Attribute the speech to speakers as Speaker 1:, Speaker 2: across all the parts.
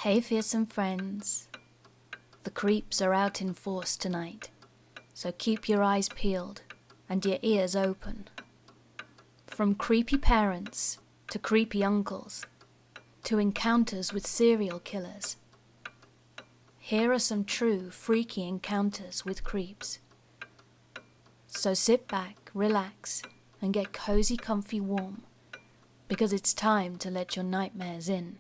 Speaker 1: Hey fearsome friends, the creeps are out in force tonight, so keep your eyes peeled and your ears open. From creepy parents to creepy uncles to encounters with serial killers, here are some true freaky encounters with creeps. So sit back, relax, and get cozy, comfy, warm, because it's time to let your nightmares in.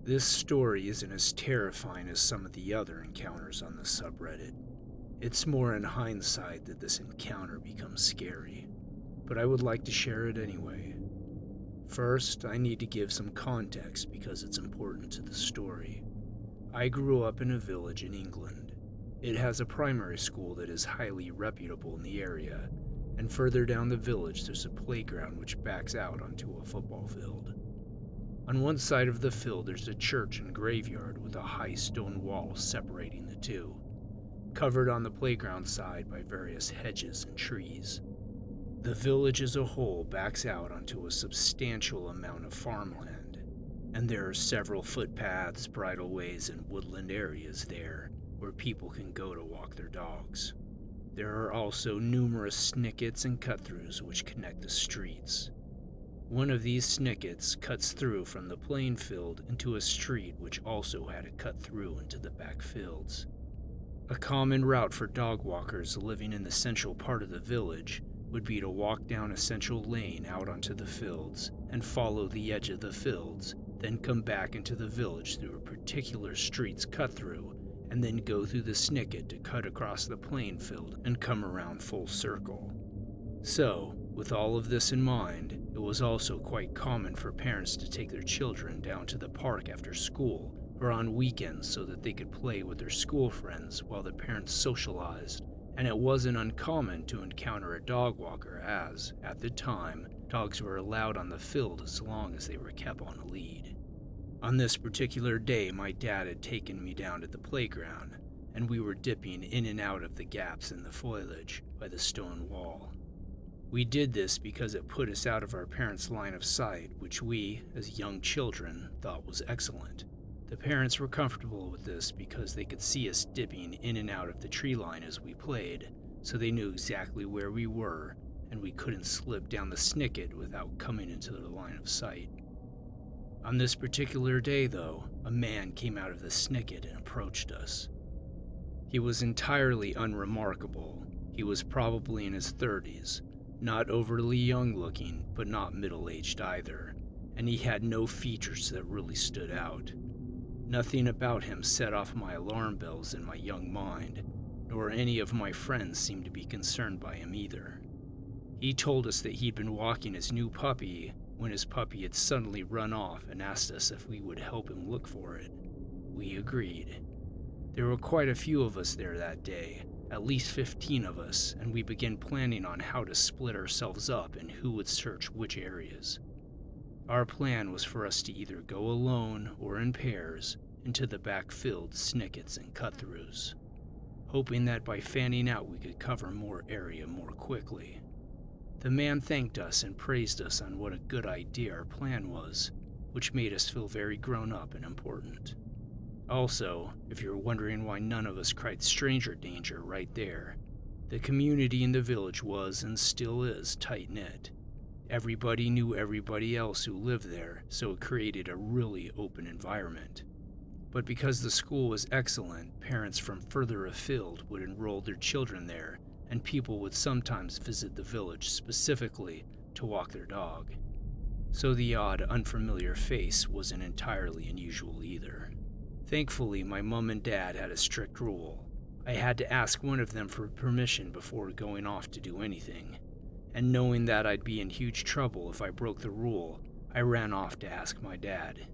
Speaker 2: This story isn't as terrifying as some of the other encounters on the subreddit. It's more in hindsight that this encounter becomes scary, but I would like to share it anyway. First, I need to give some context because it's important to the story. I grew up in a village in England. It has a primary school that is highly reputable in the area, and further down the village there's a playground which backs out onto a football field. On one side of the field there's a church and graveyard with a high stone wall separating the two, covered on the playground side by various hedges and trees. The village as a whole backs out onto a substantial amount of farmland, and there are several footpaths, bridleways, and woodland areas there where people can go to walk their dogs. There are also numerous snickets and cut-throughs which connect the streets. One of these snickets cuts through from the playing field into a street which also had a cut through into the back fields. A common route for dog walkers living in the central part of the village would be to walk down a central lane out onto the fields and follow the edge of the fields, then come back into the village through a particular street's cut through, and then go through the snicket to cut across the playing field and come around full circle. So, with all of this in mind, it was also quite common for parents to take their children down to the park after school or on weekends so that they could play with their school friends while the parents socialized, and it wasn't uncommon to encounter a dog walker as, at the time, dogs were allowed on the field as long as they were kept on a lead. On this particular day, my dad had taken me down to the playground, and we were dipping in and out of the gaps in the foliage by the stone wall. We did this because it put us out of our parents' line of sight, which we, as young children, thought was excellent. The parents were comfortable with this because they could see us dipping in and out of the tree line as we played, so they knew exactly where we were, and we couldn't slip down the snicket without coming into their line of sight. On this particular day, though, a man came out of the snicket and approached us. He was entirely unremarkable. He was probably in his 30s, not overly young looking, but not middle-aged either, and he had no features that really stood out. Nothing about him set off my alarm bells in my young mind, nor any of my friends seemed to be concerned by him either. He told us that he'd been walking his new puppy when his puppy had suddenly run off and asked us if we would help him look for it. We agreed. There were quite a few of us there that day, at least 15 of us, and we began planning on how to split ourselves up and who would search which areas. Our plan was for us to either go alone or in pairs into the backfilled snickets and cut-throughs, hoping that by fanning out we could cover more area more quickly. The man thanked us and praised us on what a good idea our plan was, which made us feel very grown up and important. Also, if you're wondering why none of us cried stranger danger right there, the community in the village was and still is tight-knit. Everybody knew everybody else who lived there, so it created a really open environment. But because the school was excellent, parents from further afield would enroll their children there, and people would sometimes visit the village specifically to walk their dog. So the odd, unfamiliar face wasn't entirely unusual either. Thankfully, my mom and dad had a strict rule. I had to ask one of them for permission before going off to do anything, and knowing that I'd be in huge trouble if I broke the rule, I ran off to ask my dad.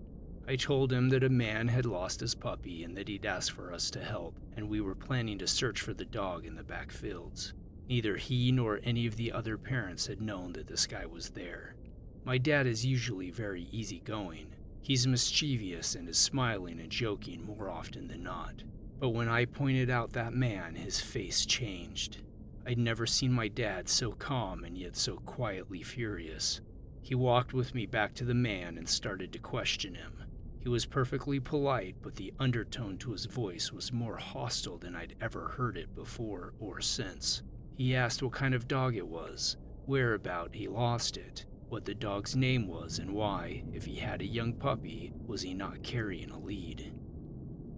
Speaker 2: I told him that a man had lost his puppy and that he'd asked for us to help, and we were planning to search for the dog in the back fields. Neither he nor any of the other parents had known that this guy was there. My dad is usually very easygoing. He's mischievous and is smiling and joking more often than not. But when I pointed out that man, his face changed. I'd never seen my dad so calm and yet so quietly furious. He walked with me back to the man and started to question him. He was perfectly polite, but the undertone to his voice was more hostile than I'd ever heard it before or since. He asked what kind of dog it was, whereabout he lost it, what the dog's name was, and why, if he had a young puppy, was he not carrying a lead.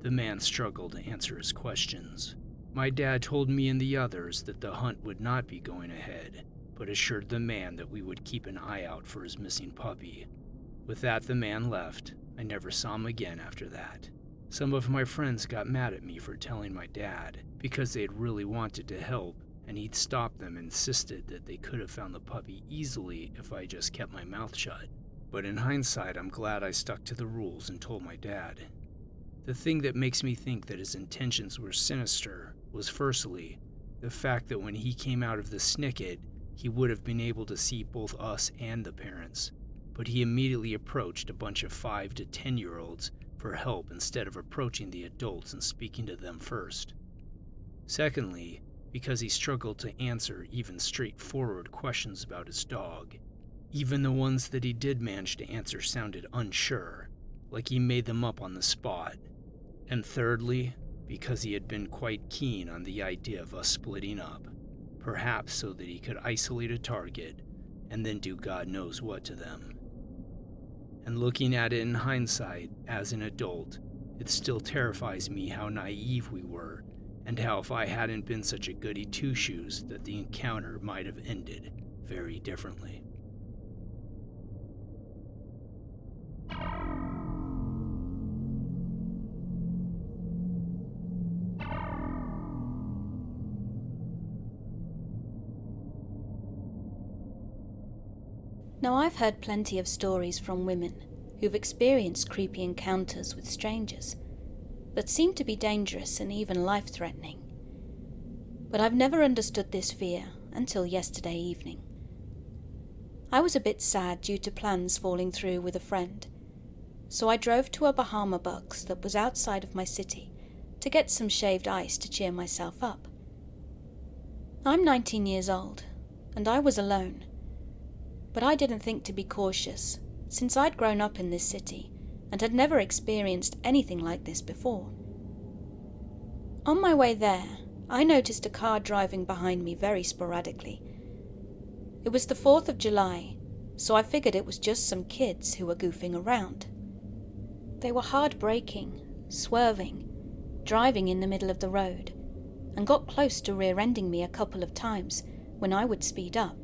Speaker 2: The man struggled to answer his questions. My dad told me and the others that the hunt would not be going ahead, but assured the man that we would keep an eye out for his missing puppy. With that, the man left. I never saw him again after that. Some of my friends got mad at me for telling my dad, because they'd really wanted to help, and he'd stopped them and insisted that they could have found the puppy easily if I just kept my mouth shut. But in hindsight, I'm glad I stuck to the rules and told my dad. The thing that makes me think that his intentions were sinister was, firstly, the fact that when he came out of the snicket, he would have been able to see both us and the parents, but he immediately approached a bunch of 5 to 10-year-olds for help instead of approaching the adults and speaking to them first. Secondly, because he struggled to answer even straightforward questions about his dog. Even the ones that he did manage to answer sounded unsure, like he made them up on the spot. And thirdly, because he had been quite keen on the idea of us splitting up, perhaps so that he could isolate a target and then do God knows what to them. And looking at it in hindsight, as an adult, it still terrifies me how naive we were, and how if I hadn't been such a goody two-shoes that the encounter might have ended very differently.
Speaker 1: Now, I've heard plenty of stories from women who've experienced creepy encounters with strangers that seem to be dangerous and even life-threatening. But I've never understood this fear until yesterday evening. I was a bit sad due to plans falling through with a friend, so I drove to a Bahama box that was outside of my city to get some shaved ice to cheer myself up. I'm 19 years old, and I was alone. But I didn't think to be cautious, since I'd grown up in this city and had never experienced anything like this before. On my way there, I noticed a car driving behind me very sporadically. It was the 4th of July, so I figured it was just some kids who were goofing around. They were hard braking, swerving, driving in the middle of the road, and got close to rear-ending me a couple of times when I would speed up.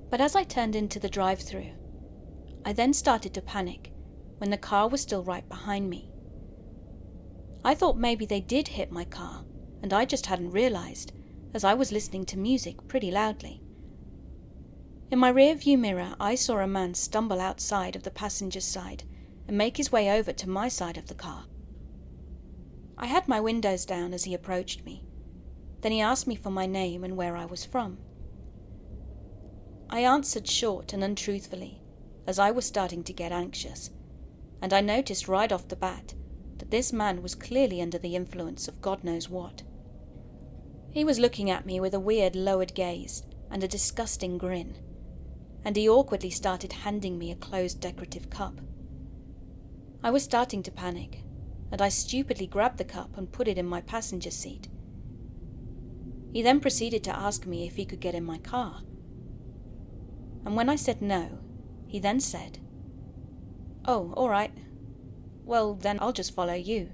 Speaker 1: But as I turned into the drive-thru, I then started to panic when the car was still right behind me. I thought maybe they did hit my car, and I just hadn't realized, as I was listening to music pretty loudly. In my rear-view mirror, I saw a man stumble outside of the passenger's side and make his way over to my side of the car. I had my windows down as he approached me. Then he asked me for my name and where I was from. I answered short and untruthfully, as I was starting to get anxious, and I noticed right off the bat that this man was clearly under the influence of God knows what. He was looking at me with a weird lowered gaze and a disgusting grin, and he awkwardly started handing me a closed decorative cup. I was starting to panic, and I stupidly grabbed the cup and put it in my passenger seat. He then proceeded to ask me if he could get in my car. And when I said no, he then said, "Oh, all right. Well, then I'll just follow you."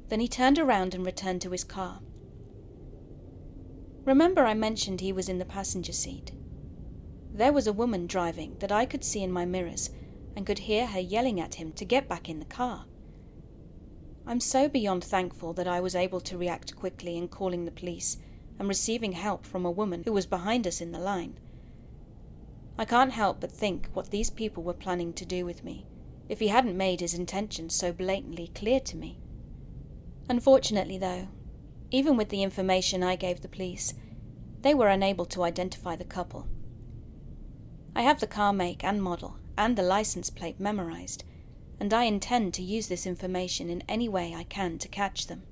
Speaker 1: Then he turned around and returned to his car. Remember I mentioned he was in the passenger seat? There was a woman driving that I could see in my mirrors and could hear her yelling at him to get back in the car. I'm so beyond thankful that I was able to react quickly in calling the police and receiving help from a woman who was behind us in the line. I can't help but think what these people were planning to do with me, if he hadn't made his intentions so blatantly clear to me. Unfortunately, though, even with the information I gave the police, they were unable to identify the couple. I have the car make and model and the license plate memorized, and I intend to use this information in any way I can to catch them.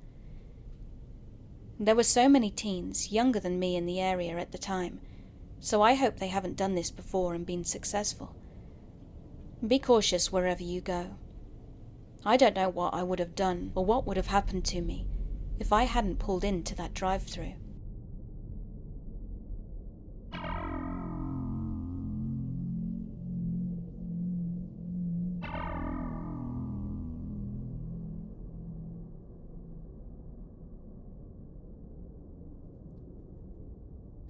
Speaker 1: There were so many teens younger than me in the area at the time, So I hope they haven't done this before and been successful. Be cautious wherever you go. I don't know what I would have done or what would have happened to me if I hadn't pulled into that drive-thru.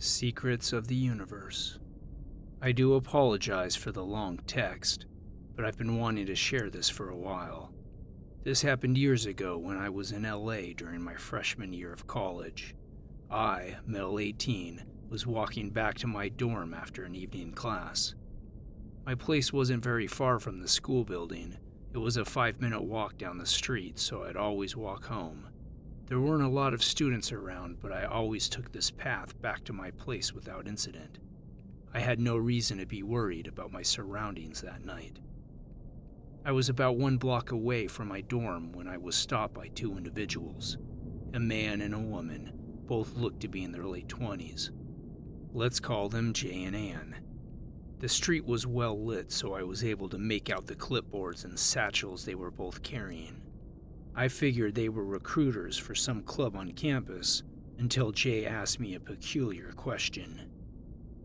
Speaker 2: Secrets of the Universe. I do apologize for the long text, but I've been wanting to share this for a while. This happened years ago when I was in LA during my freshman year of college. I, male 18, was walking back to my dorm after an evening class. My place wasn't very far from the school building. It was a 5-minute walk down the street, so I'd always walk home. There weren't a lot of students around, but I always took this path back to my place without incident. I had no reason to be worried about my surroundings that night. I was about 1 block away from my dorm when I was stopped by 2 individuals, a man and a woman. Both looked to be in their late 20s. Let's call them Jay and Ann. The street was well lit, so I was able to make out the clipboards and satchels they were both carrying. I figured they were recruiters for some club on campus until Jay asked me a peculiar question.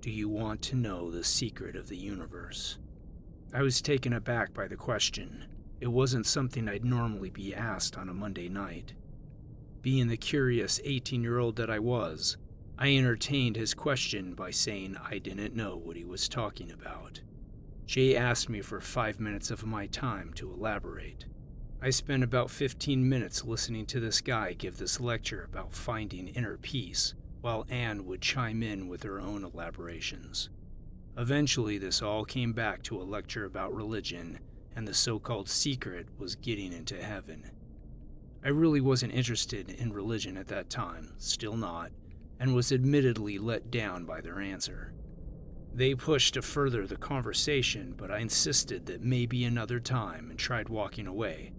Speaker 2: Do you want to know the secret of the universe? I was taken aback by the question. It wasn't something I'd normally be asked on a Monday night. Being the curious 18-year-old that I was, I entertained his question by saying I didn't know what he was talking about. Jay asked me for 5 minutes of my time to elaborate. I spent about 15 minutes listening to this guy give this lecture about finding inner peace, while Anne would chime in with her own elaborations. Eventually, this all came back to a lecture about religion, and the so-called secret was getting into heaven. I really wasn't interested in religion at that time, still not, and was admittedly let down by their answer. They pushed to further the conversation, but I insisted that maybe another time and tried walking away.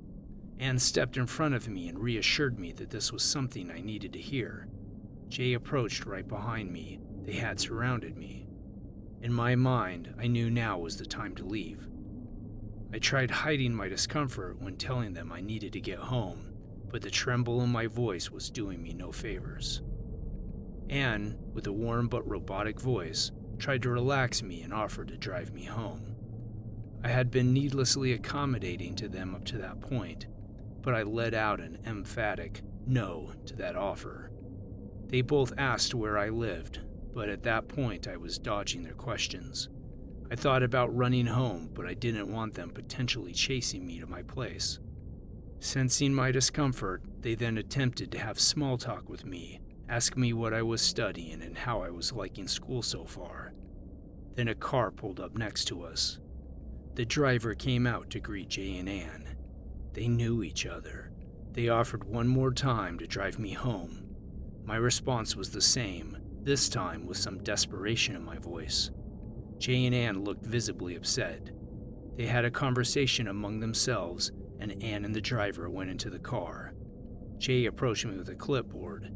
Speaker 2: Anne stepped in front of me and reassured me that this was something I needed to hear. Jay approached right behind me. They had surrounded me. In my mind, I knew now was the time to leave. I tried hiding my discomfort when telling them I needed to get home, but the tremble in my voice was doing me no favors. Anne, with a warm but robotic voice, tried to relax me and offered to drive me home. I had been needlessly accommodating to them up to that point, but I let out an emphatic no to that offer. They both asked where I lived, but at that point I was dodging their questions. I thought about running home, but I didn't want them potentially chasing me to my place. Sensing my discomfort, they then attempted to have small talk with me, ask me what I was studying and how I was liking school so far. Then a car pulled up next to us. The driver came out to greet Jay and Ann. They knew each other. They offered one more time to drive me home. My response was the same, this time with some desperation in my voice. Jay and Ann looked visibly upset. They had a conversation among themselves, and Ann and the driver went into the car. Jay approached me with a clipboard.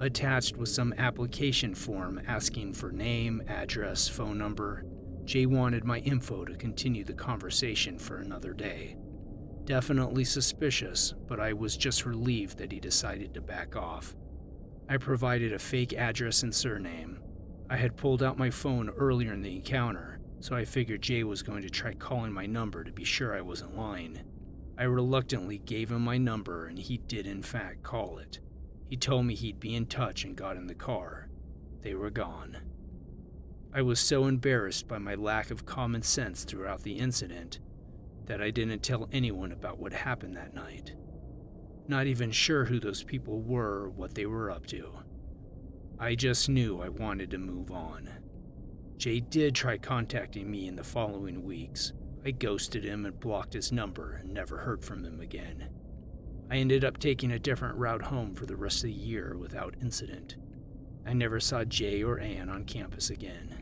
Speaker 2: Attached was some application form asking for name, address, phone number. Jay wanted my info to continue the conversation for another day. Definitely suspicious, but I was just relieved that he decided to back off. I provided a fake address and surname. I had pulled out my phone earlier in the encounter, so I figured Jay was going to try calling my number to be sure I wasn't lying. I reluctantly gave him my number, and he did in fact call it. He told me he'd be in touch and got in the car. They were gone. I was so embarrassed by my lack of common sense throughout the incident that I didn't tell anyone about what happened that night. Not even sure who those people were or what they were up to. I just knew I wanted to move on. Jay did try contacting me in the following weeks. I ghosted him and blocked his number and never heard from him again. I ended up taking a different route home for the rest of the year without incident. I never saw Jay or Ann on campus again.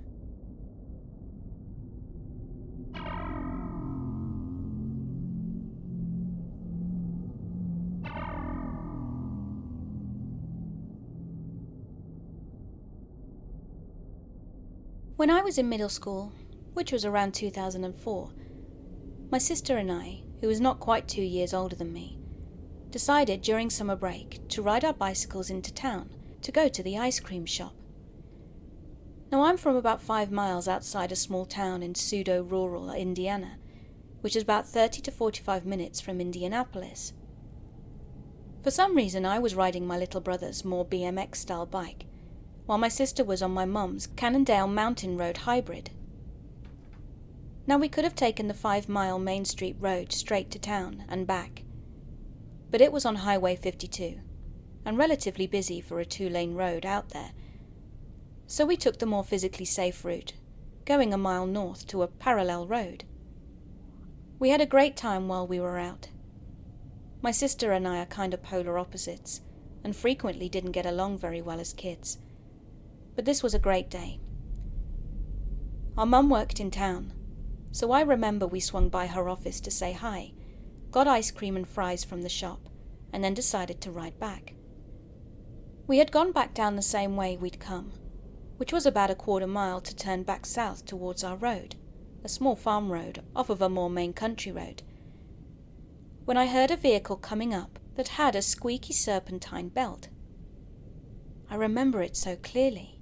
Speaker 1: When I was in middle school, which was around 2004, my sister and I, who was not quite 2 years older than me, decided during summer break to ride our bicycles into town to go to the ice cream shop. Now, I'm from about 5 miles outside a small town in pseudo-rural Indiana, which is about 30 to 45 minutes from Indianapolis. For some reason, I was riding my little brother's more BMX-style bike, while my sister was on my mum's Cannondale Mountain Road hybrid. Now, we could have taken the 5-mile Main Street road straight to town and back, but it was on Highway 52, and relatively busy for a 2-lane road out there, so we took the more physically safe route, going a mile north to a parallel road. We had a great time while we were out. My sister and I are kind of polar opposites, and frequently didn't get along very well as kids, but this was a great day. Our mum worked in town, so I remember we swung by her office to say hi, got ice cream and fries from the shop, and then decided to ride back. We had gone back down the same way we'd come, which was about a 1/4 mile to turn back south towards our road, a small farm road off of a more main country road, when I heard a vehicle coming up that had a squeaky serpentine belt. I remember it so clearly.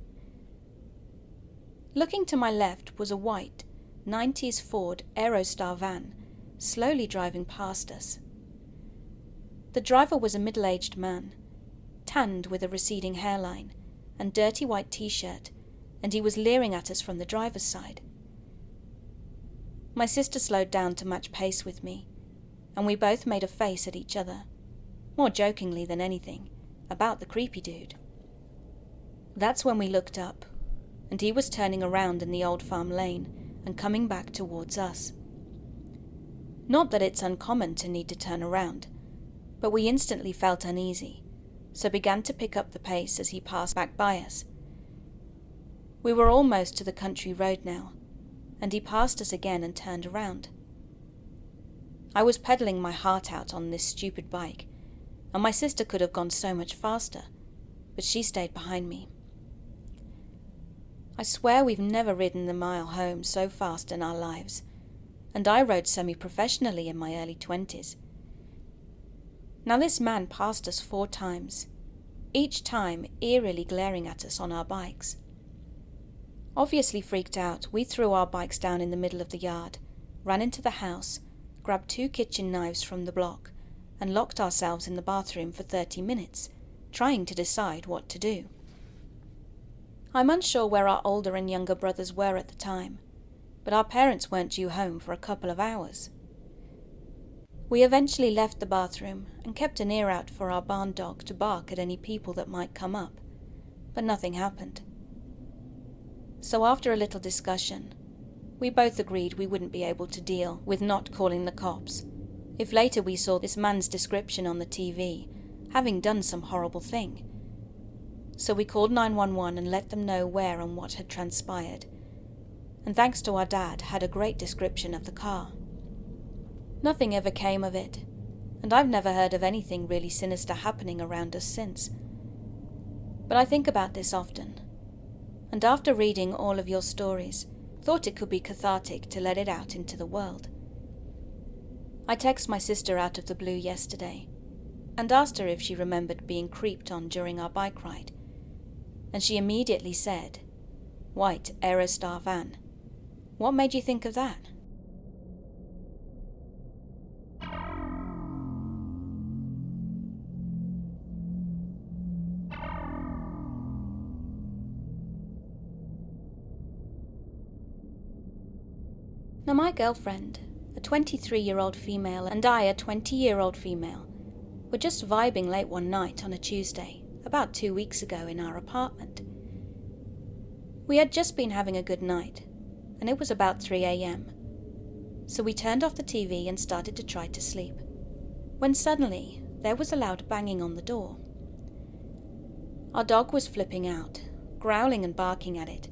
Speaker 1: Looking to my left was a white 90s Ford Aerostar van, slowly driving past us. The driver was a middle-aged man, tanned with a receding hairline and dirty white t-shirt, and he was leering at us from the driver's side. My sister slowed down to match pace with me, and we both made a face at each other, more jokingly than anything, about the creepy dude. That's when we looked up, and he was turning around in the old farm lane and coming back towards us. Not that it's uncommon to need to turn around, but we instantly felt uneasy, so began to pick up the pace as he passed back by us. We were almost to the country road now, and he passed us again and turned around. I was pedaling my heart out on this stupid bike, and my sister could have gone so much faster, but she stayed behind me. I swear we've never ridden the mile home so fast in our lives, and I rode semi-professionally in my early 20s. Now this man passed us 4 times, each time eerily glaring at us on our bikes. Obviously freaked out, we threw our bikes down in the middle of the yard, ran into the house, grabbed 2 kitchen knives from the block, and locked ourselves in the bathroom for 30 minutes, trying to decide what to do. I'm unsure where our older and younger brothers were at the time, but our parents weren't due home for a couple of hours. We eventually left the bathroom and kept an ear out for our barn dog to bark at any people that might come up, but nothing happened. So after a little discussion, we both agreed we wouldn't be able to deal with not calling the cops if later we saw this man's description on the TV having done some horrible thing. So we called 911 and let them know where and what had transpired, and thanks to our dad, had a great description of the car. Nothing ever came of it, and I've never heard of anything really sinister happening around us since. But I think about this often, and after reading all of your stories, thought it could be cathartic to let it out into the world. I texted my sister out of the blue yesterday, and asked her if she remembered being creeped on during our bike ride, and she immediately said, "White Aerostar van. What made you think of that?" Now my girlfriend, a 23-year-old female, and I, a 20-year-old female, were just vibing late one night on a Tuesday, about 2 weeks ago in our apartment. We had just been having a good night, and it was about 3 a.m, so we turned off the TV and started to try to sleep, when suddenly there was a loud banging on the door. Our dog was flipping out, growling and barking at it,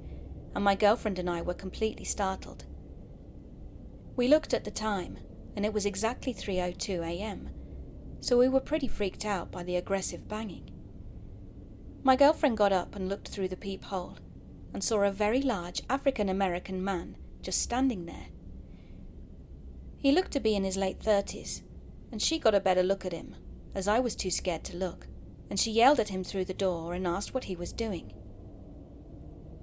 Speaker 1: and my girlfriend and I were completely startled. We looked at the time, and it was exactly 3:02 a.m, so we were pretty freaked out by the aggressive banging. My girlfriend got up and looked through the peephole,
Speaker 3: and saw a very large African-American man just standing there. He looked to be in his late 30s, and she got a better look at him, as I was too scared to look, and she yelled at him through the door and asked what he was doing.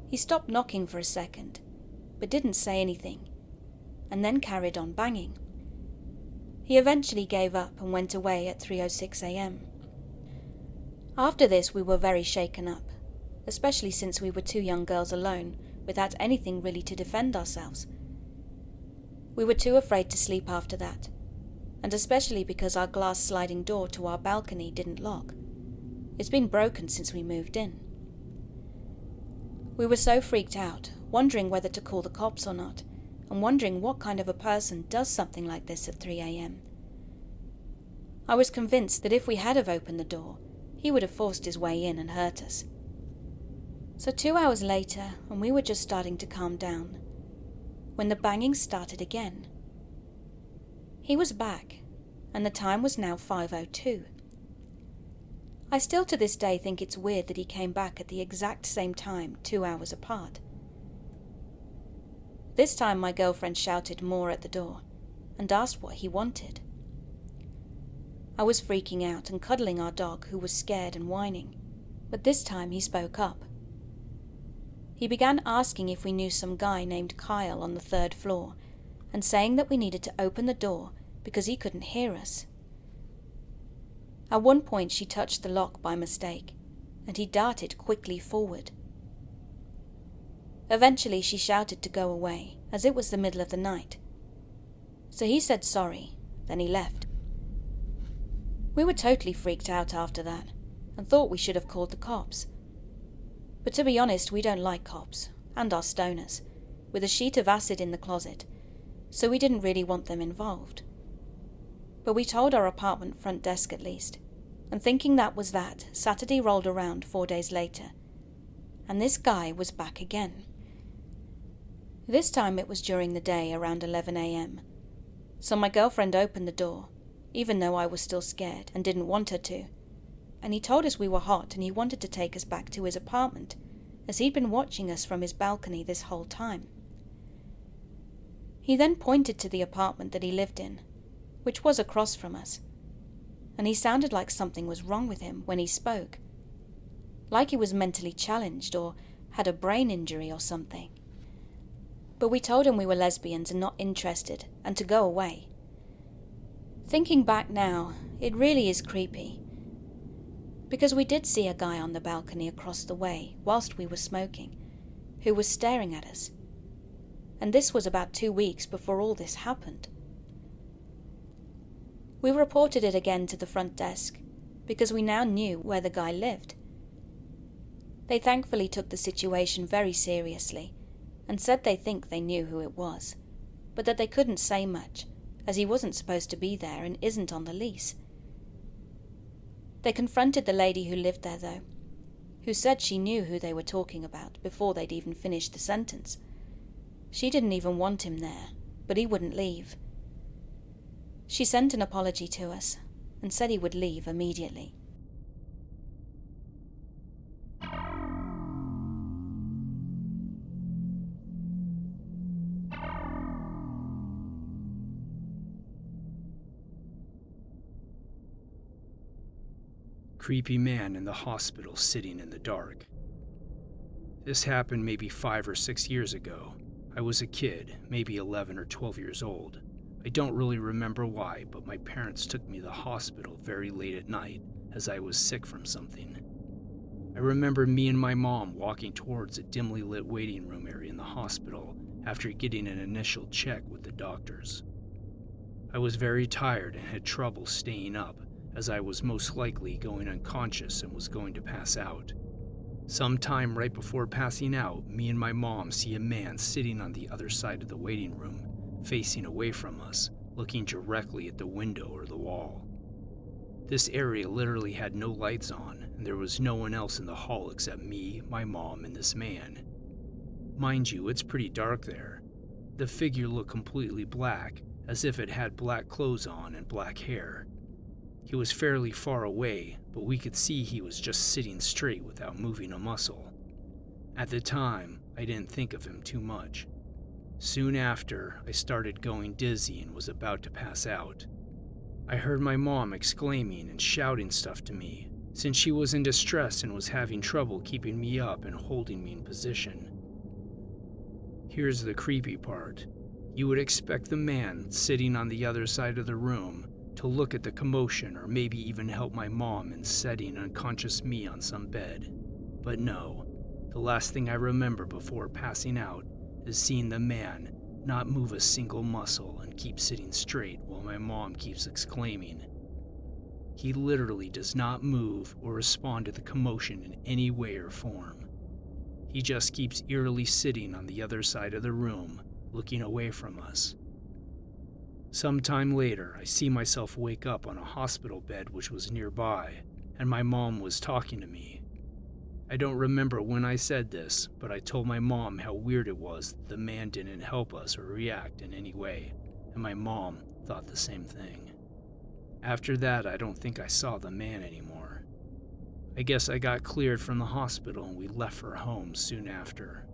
Speaker 3: He stopped knocking for a second, but didn't say anything, and then carried on banging. He eventually gave up and went away at 3:06 a.m. After this, we were very shaken up, especially since we were two young girls alone, without anything really to defend ourselves. We were too afraid to sleep after that, and especially because our glass sliding door to our balcony didn't lock. It's been broken since we moved in. We were so freaked out, wondering whether to call the cops or not, and wondering what kind of a person does something like this at 3 a.m. I was convinced that if we had have opened the door, he would have forced his way in and hurt us. So 2 hours later, and we were just starting to calm down, when the banging started again. He was back, and the time was now 5:02. I still to this day think it's weird that he came back at the exact same time, 2 hours apart. This time my girlfriend shouted more at the door, and asked what he wanted. I was freaking out and cuddling our dog, who was scared and whining, but this time he spoke up. He began asking if we knew some guy named Kyle on the 3rd floor, and saying that we needed to open the door because he couldn't hear us. At one point she touched the lock by mistake, and he darted quickly forward. Eventually she shouted to go away, as it was the middle of the night. So he said sorry, then he left. We were totally freaked out after that, and thought we should have called the cops. But to be honest, we don't like cops, and our stoners, with a sheet of acid in the closet, so we didn't really want them involved. But we told our apartment front desk at least, and thinking that was that, Saturday rolled around 4 days later, and this guy was back again. This time it was during the day around 11 a.m, so my girlfriend opened the door, even though I was still scared and didn't want her to, and he told us we were hot and he wanted to take us back to his apartment, as he'd been watching us from his balcony this whole time. He then pointed to the apartment that he lived in, which was across from us, and he sounded like something was wrong with him when he spoke, like he was mentally challenged or had a brain injury or something. But we told him we were lesbians and not interested, and to go away. Thinking back now, it really is creepy, because we did see a guy on the balcony across the way whilst we were smoking, who was staring at us, and this was about 2 weeks before all this happened. We reported it again to the front desk, because we now knew where the guy lived. They thankfully took the situation very seriously, and said they think they knew who it was, but that they couldn't say much, as he wasn't supposed to be there and isn't on the lease. They confronted the lady who lived there though, who said she knew who they were talking about before they'd even finished the sentence. She didn't even want him there, but he wouldn't leave. She sent an apology to us, and said he would leave immediately.
Speaker 2: Creepy man in the hospital sitting in the dark. This happened maybe 5 or 6 years ago. I was a kid, maybe 11 or 12 years old. I don't really remember why, but my parents took me to the hospital very late at night as I was sick from something. I remember me and my mom walking towards a dimly lit waiting room area in the hospital after getting an initial check with the doctors. I was very tired and had trouble staying up, as I was most likely going unconscious and was going to pass out. Sometime right before passing out, me and my mom see a man sitting on the other side of the waiting room, facing away from us, looking directly at the window or the wall. This area literally had no lights on, and there was no one else in the hall except me, my mom, and this man. Mind you, it's pretty dark there. The figure looked completely black, as if it had black clothes on and black hair. He was fairly far away, but we could see he was just sitting straight without moving a muscle. At the time, I didn't think of him too much. Soon after, I started going dizzy and was about to pass out. I heard my mom exclaiming and shouting stuff to me, since she was in distress and was having trouble keeping me up and holding me in position. Here's the creepy part. You would expect the man sitting on the other side of the room to look at the commotion or maybe even help my mom in setting unconscious me on some bed. But no, the last thing I remember before passing out is seeing the man not move a single muscle and keep sitting straight while my mom keeps exclaiming. He literally does not move or respond to the commotion in any way or form. He just keeps eerily sitting on the other side of the room, looking away from us. Sometime later, I see myself wake up on a hospital bed which was nearby, and my mom was talking to me. I don't remember when I said this, but I told my mom how weird it was that the man didn't help us or react in any way, and my mom thought the same thing. After that, I don't think I saw the man anymore. I guess I got cleared from the hospital and we left for home soon after.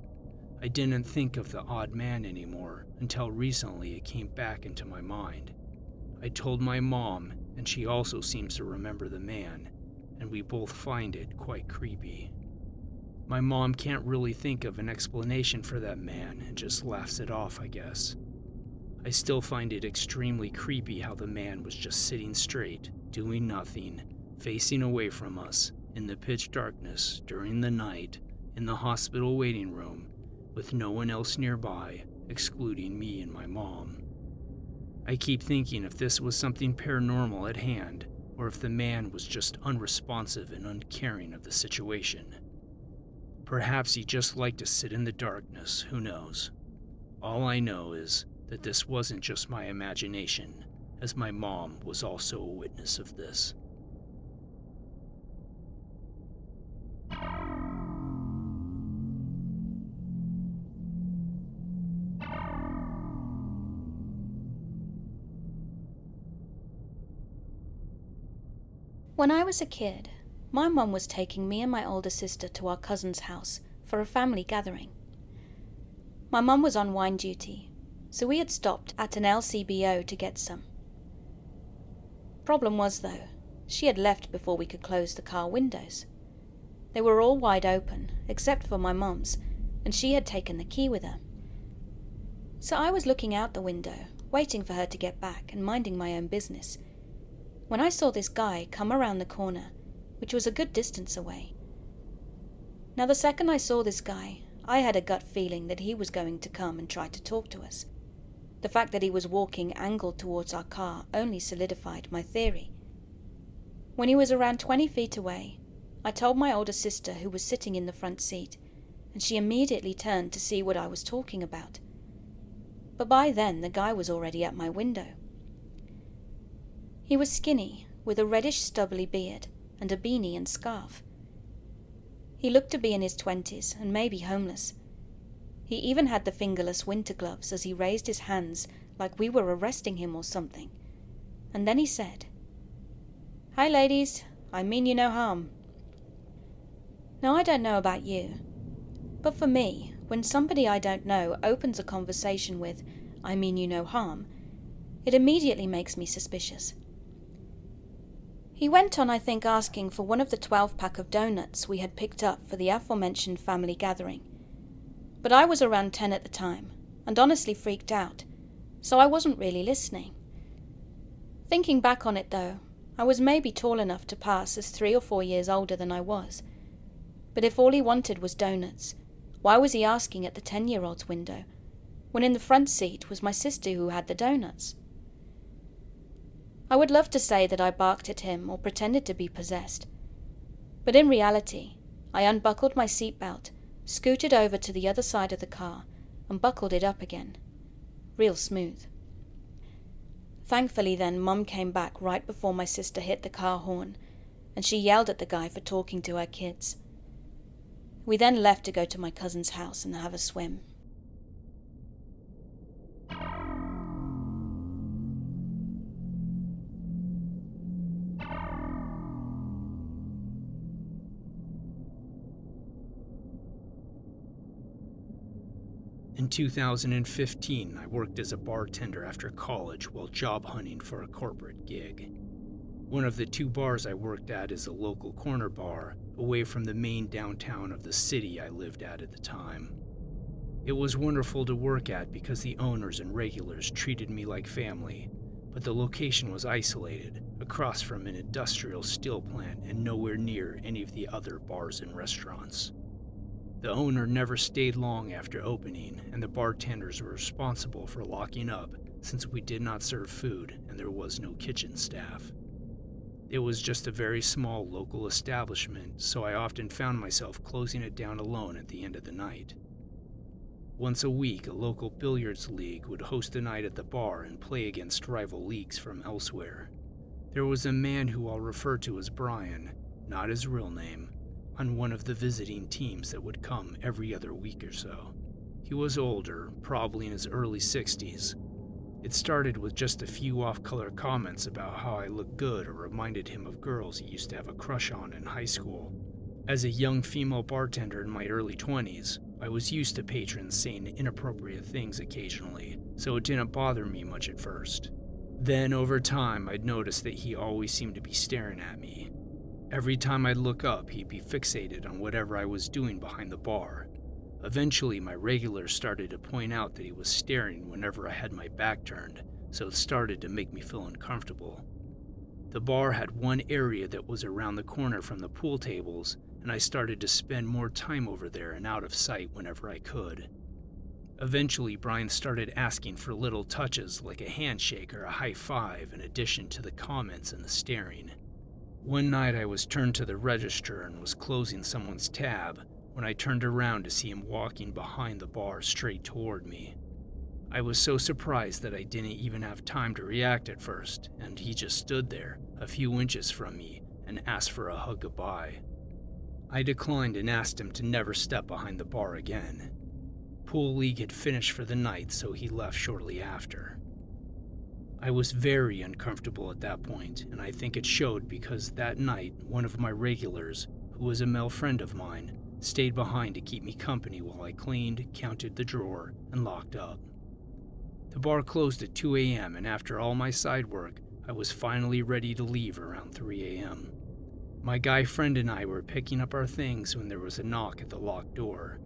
Speaker 2: I didn't think of the odd man anymore until recently it came back into my mind. I told my mom, and she also seems to remember the man, and we both find it quite creepy. My mom can't really think of an explanation for that man and just laughs it off, I guess. I still find it extremely creepy how the man was just sitting straight, doing nothing, facing away from us, in the pitch darkness, during the night, in the hospital waiting room, with no one else nearby, excluding me and my mom. I keep thinking if this was something paranormal at hand, or if the man was just unresponsive and uncaring of the situation. Perhaps he just liked to sit in the darkness, who knows. All I know is that this wasn't just my imagination, as my mom was also a witness of this.
Speaker 3: When I was a kid, my mum was taking me and my older sister to our cousin's house for a family gathering. My mum was on wine duty, so we had stopped at an LCBO to get some. Problem was, though, she had left before we could close the car windows. They were all wide open, except for my mum's, and she had taken the key with her. So I was looking out the window, waiting for her to get back and minding my own business, when I saw this guy come around the corner, which was a good distance away. Now, the second I saw this guy, I had a gut feeling that he was going to come and try to talk to us. The fact that he was walking angled towards our car only solidified my theory. When he was around 20 feet away, I told my older sister, who was sitting in the front seat, and she immediately turned to see what I was talking about. But by then, the guy was already at my window. He was skinny, with a reddish stubbly beard and a beanie and scarf. He looked to be in his 20s and maybe homeless. He even had the fingerless winter gloves as he raised his hands like we were arresting him or something. And then he said, "Hi ladies, I mean you no harm." Now, I don't know about you, but for me, when somebody I don't know opens a conversation with, "I mean you no harm," it immediately makes me suspicious. He went on, I think, asking for one of the 12-pack of donuts we had picked up for the aforementioned family gathering. But I was around 10 at the time, and honestly freaked out, so I wasn't really listening. Thinking back on it, though, I was maybe tall enough to pass as 3 or 4 years older than I was. But if all he wanted was donuts, why was he asking at the 10-year-old's window, when in the front seat was my sister who had the donuts? I would love to say that I barked at him or pretended to be possessed, but in reality, I unbuckled my seatbelt, scooted over to the other side of the car, and buckled it up again. Real smooth. Thankfully then, Mum came back right before my sister hit the car horn, and she yelled at the guy for talking to her kids. We then left to go to my cousin's house and have a swim.
Speaker 2: In 2015, I worked as a bartender after college while job hunting for a corporate gig. One of the 2 bars I worked at is a local corner bar, away from the main downtown of the city I lived at the time. It was wonderful to work at because the owners and regulars treated me like family, but the location was isolated, across from an industrial steel plant and nowhere near any of the other bars and restaurants. The owner never stayed long after opening, and the bartenders were responsible for locking up since we did not serve food and there was no kitchen staff. It was just a very small local establishment, so I often found myself closing it down alone at the end of the night. Once a week, a local billiards league would host a night at the bar and play against rival leagues from elsewhere. There was a man who I'll refer to as Brian, not his real name, on one of the visiting teams that would come every other week or so. He was older, probably in his early 60s. It started with just a few off-color comments about how I looked good or reminded him of girls he used to have a crush on in high school. As a young female bartender in my early 20s, I was used to patrons saying inappropriate things occasionally, so it didn't bother me much at first. Then, over time, I'd noticed that he always seemed to be staring at me. Every time I'd look up, he'd be fixated on whatever I was doing behind the bar. Eventually, my regulars started to point out that he was staring whenever I had my back turned, so it started to make me feel uncomfortable. The bar had one area that was around the corner from the pool tables, and I started to spend more time over there and out of sight whenever I could. Eventually, Brian started asking for little touches like a handshake or a high five in addition to the comments and the staring. One night I was turned to the register and was closing someone's tab when I turned around to see him walking behind the bar straight toward me. I was so surprised that I didn't even have time to react at first, and he just stood there, a few inches from me, and asked for a hug goodbye. I declined and asked him to never step behind the bar again. Pool League had finished for the night, so he left shortly after. I was very uncomfortable at that point, and I think it showed because that night, one of my regulars, who was a male friend of mine, stayed behind to keep me company while I cleaned, counted the drawer, and locked up. The bar closed at 2 a.m., and after all my side work, I was finally ready to leave around 3 a.m. My guy friend and I were picking up our things when there was a knock at the locked door.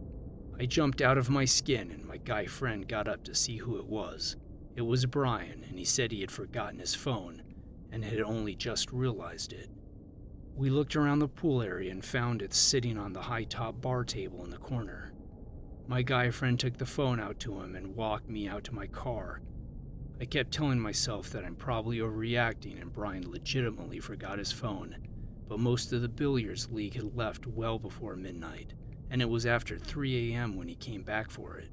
Speaker 2: I jumped out of my skin, and my guy friend got up to see who it was. It was Brian, and he said he had forgotten his phone, and had only just realized it. We looked around the pool area and found it sitting on the high-top bar table in the corner. My guy friend took the phone out to him and walked me out to my car. I kept telling myself that I'm probably overreacting and Brian legitimately forgot his phone, but most of the billiards league had left well before midnight, and it was after 3 a.m. when he came back for it.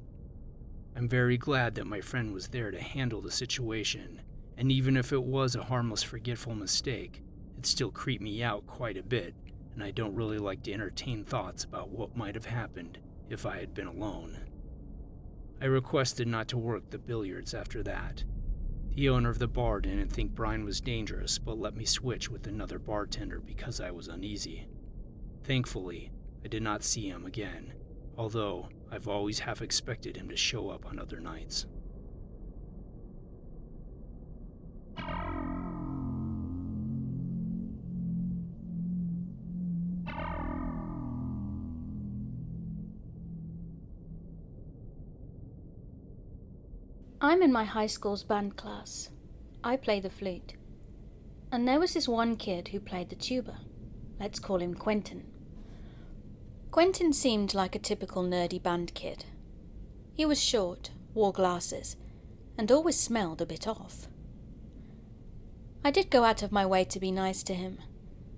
Speaker 2: I'm very glad that my friend was there to handle the situation, and even if it was a harmless forgetful mistake, it still creeped me out quite a bit, and I don't really like to entertain thoughts about what might have happened if I had been alone. I requested not to work the billiards after that. The owner of the bar didn't think Brian was dangerous, but let me switch with another bartender because I was uneasy. Thankfully, I did not see him again, although I've always half expected him to show up on other nights.
Speaker 3: I'm in my high school's band class. I play the flute. And there was this one kid who played the tuba. Let's call him Quentin. Quentin seemed like a typical nerdy band kid. He was short, wore glasses, and always smelled a bit off. I did go out of my way to be nice to him,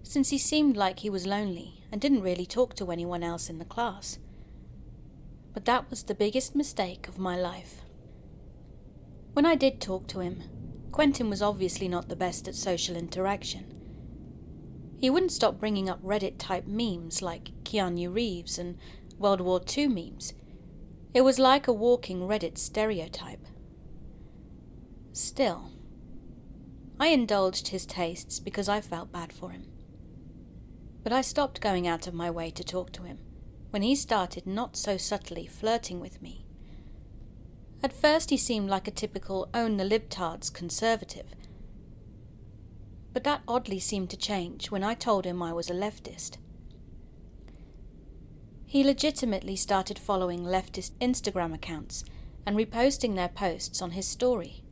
Speaker 3: since he seemed like he was lonely and didn't really talk to anyone else in the class. But that was the biggest mistake of my life. When I did talk to him, Quentin was obviously not the best at social interaction. He wouldn't stop bringing up Reddit-type memes like Keanu Reeves and World War II memes. It was like a walking Reddit stereotype. Still, I indulged his tastes because I felt bad for him. But I stopped going out of my way to talk to him when he started not so subtly flirting with me. At first he seemed like a typical own the libtards conservative, but that oddly seemed to change when I told him I was a leftist. He legitimately started following leftist Instagram accounts and reposting their posts on his story.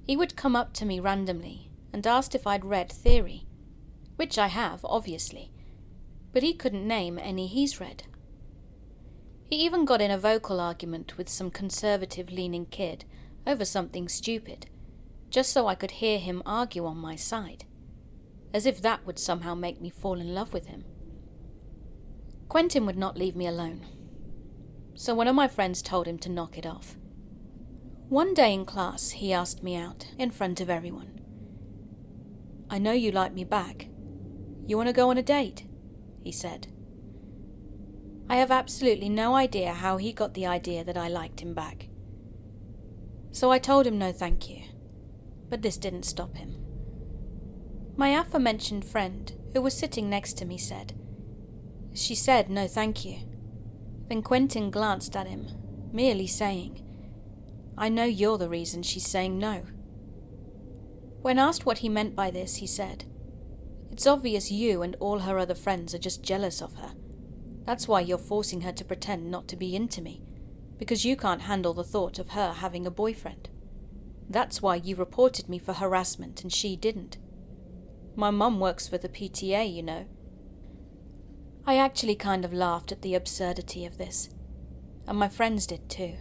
Speaker 3: He would come up to me randomly and asked if I'd read Theory, which I have, obviously, but he couldn't name any he's read. He even got in a vocal argument with some conservative-leaning kid over something stupid, just so I could hear him argue on my side, as if that would somehow make me fall in love with him. Quentin would not leave me alone, so one of my friends told him to knock it off. One day in class, he asked me out in front of everyone. "I know you like me back. You want to go on a date?" he said. I have absolutely no idea how he got the idea that I liked him back. So I told him no thank you, but this didn't stop him. My aforementioned friend, who was sitting next to me, said, "She said no thank you." Then Quentin glanced at him, merely saying, "I know you're the reason she's saying no." When asked what he meant by this, he said, "It's obvious you and all her other friends are just jealous of her. That's why you're forcing her to pretend not to be into me, because you can't handle the thought of her having a boyfriend. That's why you reported me for harassment and she didn't. My mum works for the PTA, you know." I actually kind of laughed at the absurdity of this, and my friends did too.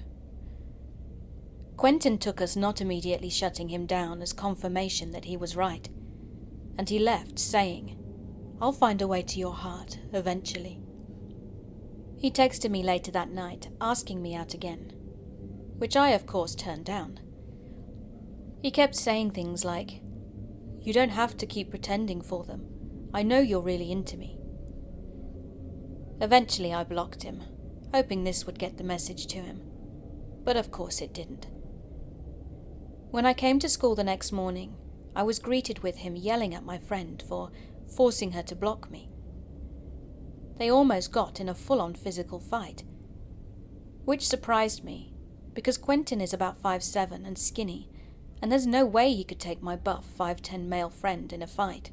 Speaker 3: Quentin took us not immediately shutting him down as confirmation that he was right, and he left saying, "I'll find a way to your heart, eventually." He texted me later that night, asking me out again, which I of course turned down. He kept saying things like, "You don't have to keep pretending for them. I know you're really into me." Eventually I blocked him, hoping this would get the message to him, but of course it didn't. When I came to school the next morning, I was greeted with him yelling at my friend for forcing her to block me. They almost got in a full-on physical fight, which surprised me, because Quentin is about 5'7" and skinny, and there's no way he could take my buff 5'10" male friend in a fight.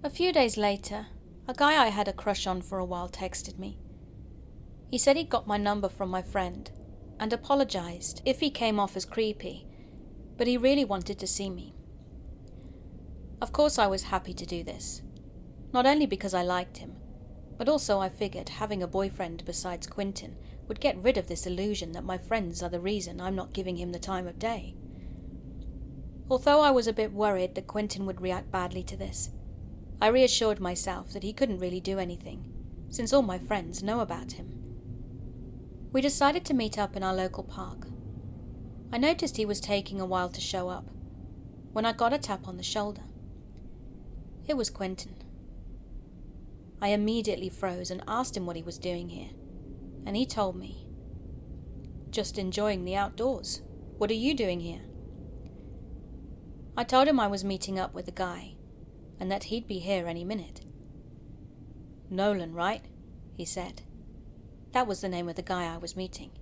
Speaker 3: A few days later, a guy I had a crush on for a while texted me. He said he'd got my number from my friend, and apologized if he came off as creepy, but he really wanted to see me. Of course I was happy to do this, not only because I liked him, but also I figured having a boyfriend besides Quentin would get rid of this illusion that my friends are the reason I'm not giving him the time of day. Although I was a bit worried that Quentin would react badly to this, I reassured myself that he couldn't really do anything, since all my friends know about him. We decided to meet up in our local park. I noticed he was taking a while to show up, when I got a tap on the shoulder. It was Quentin. I immediately froze and asked him what he was doing here, and he told me, "Just enjoying the outdoors. What are you doing here?" I told him I was meeting up with a guy, and that he'd be here any minute. "Nolan, right?" he said. That was the name of the guy I was meeting.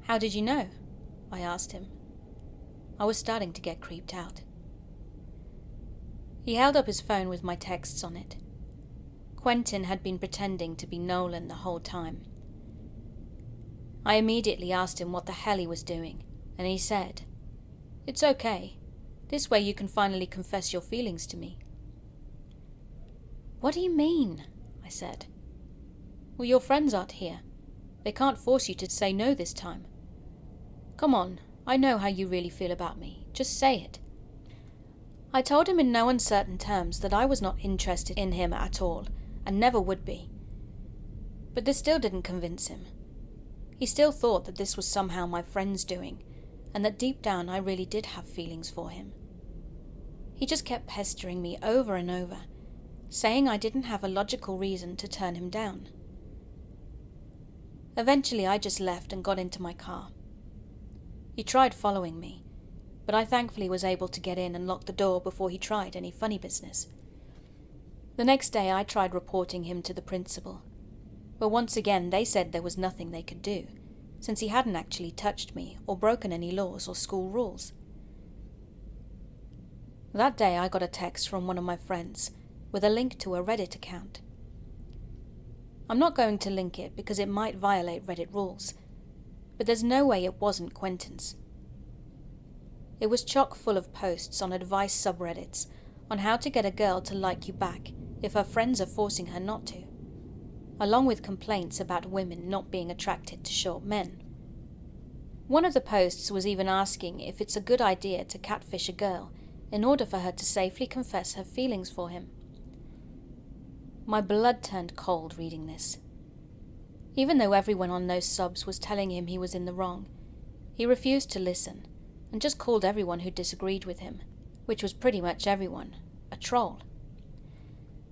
Speaker 3: "How did you know?" I asked him. I was starting to get creeped out. He held up his phone with my texts on it. Quentin had been pretending to be Nolan the whole time. I immediately asked him what the hell he was doing, and he said, "It's okay. This way you can finally confess your feelings to me." "What do you mean?" I said. "Well, your friends aren't here. They can't force you to say no this time. Come on, I know how you really feel about me. Just say it." I told him in no uncertain terms that I was not interested in him at all, and never would be. But this still didn't convince him. He still thought that this was somehow my friend's doing, and that deep down I really did have feelings for him. He just kept pestering me over and over, saying I didn't have a logical reason to turn him down. Eventually I just left and got into my car. He tried following me, but I thankfully was able to get in and lock the door before he tried any funny business. The next day I tried reporting him to the principal, but once again they said there was nothing they could do, since he hadn't actually touched me or broken any laws or school rules. That day I got a text from one of my friends with a link to a Reddit account. I'm not going to link it because it might violate Reddit rules, but there's no way it wasn't Quentin's. It was chock full of posts on advice subreddits on how to get a girl to like you back if her friends are forcing her not to, along with complaints about women not being attracted to short men. One of the posts was even asking if it's a good idea to catfish a girl in order for her to safely confess her feelings for him. My blood turned cold reading this. Even though everyone on those subs was telling him he was in the wrong, he refused to listen and just called everyone who disagreed with him, which was pretty much everyone, a troll.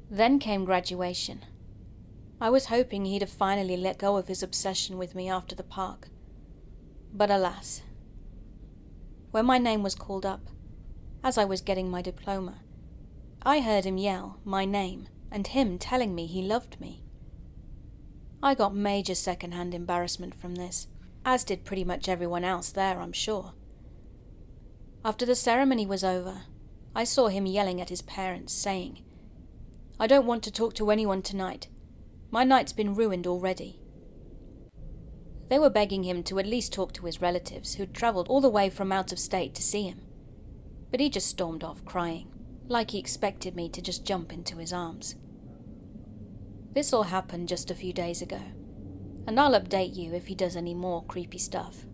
Speaker 3: Then came graduation. I was hoping he'd have finally let go of his obsession with me after the park. But alas. When my name was called up, as I was getting my diploma, I heard him yell my name and him telling me he loved me. I got major second-hand embarrassment from this, as did pretty much everyone else there, I'm sure. After the ceremony was over, I saw him yelling at his parents, saying, "I don't want to talk to anyone tonight. My night's been ruined already." They were begging him to at least talk to his relatives who'd travelled all the way from out of state to see him, but he just stormed off crying, like he expected me to just jump into his arms. This all happened just a few days ago, and I'll update you if he does any more creepy stuff.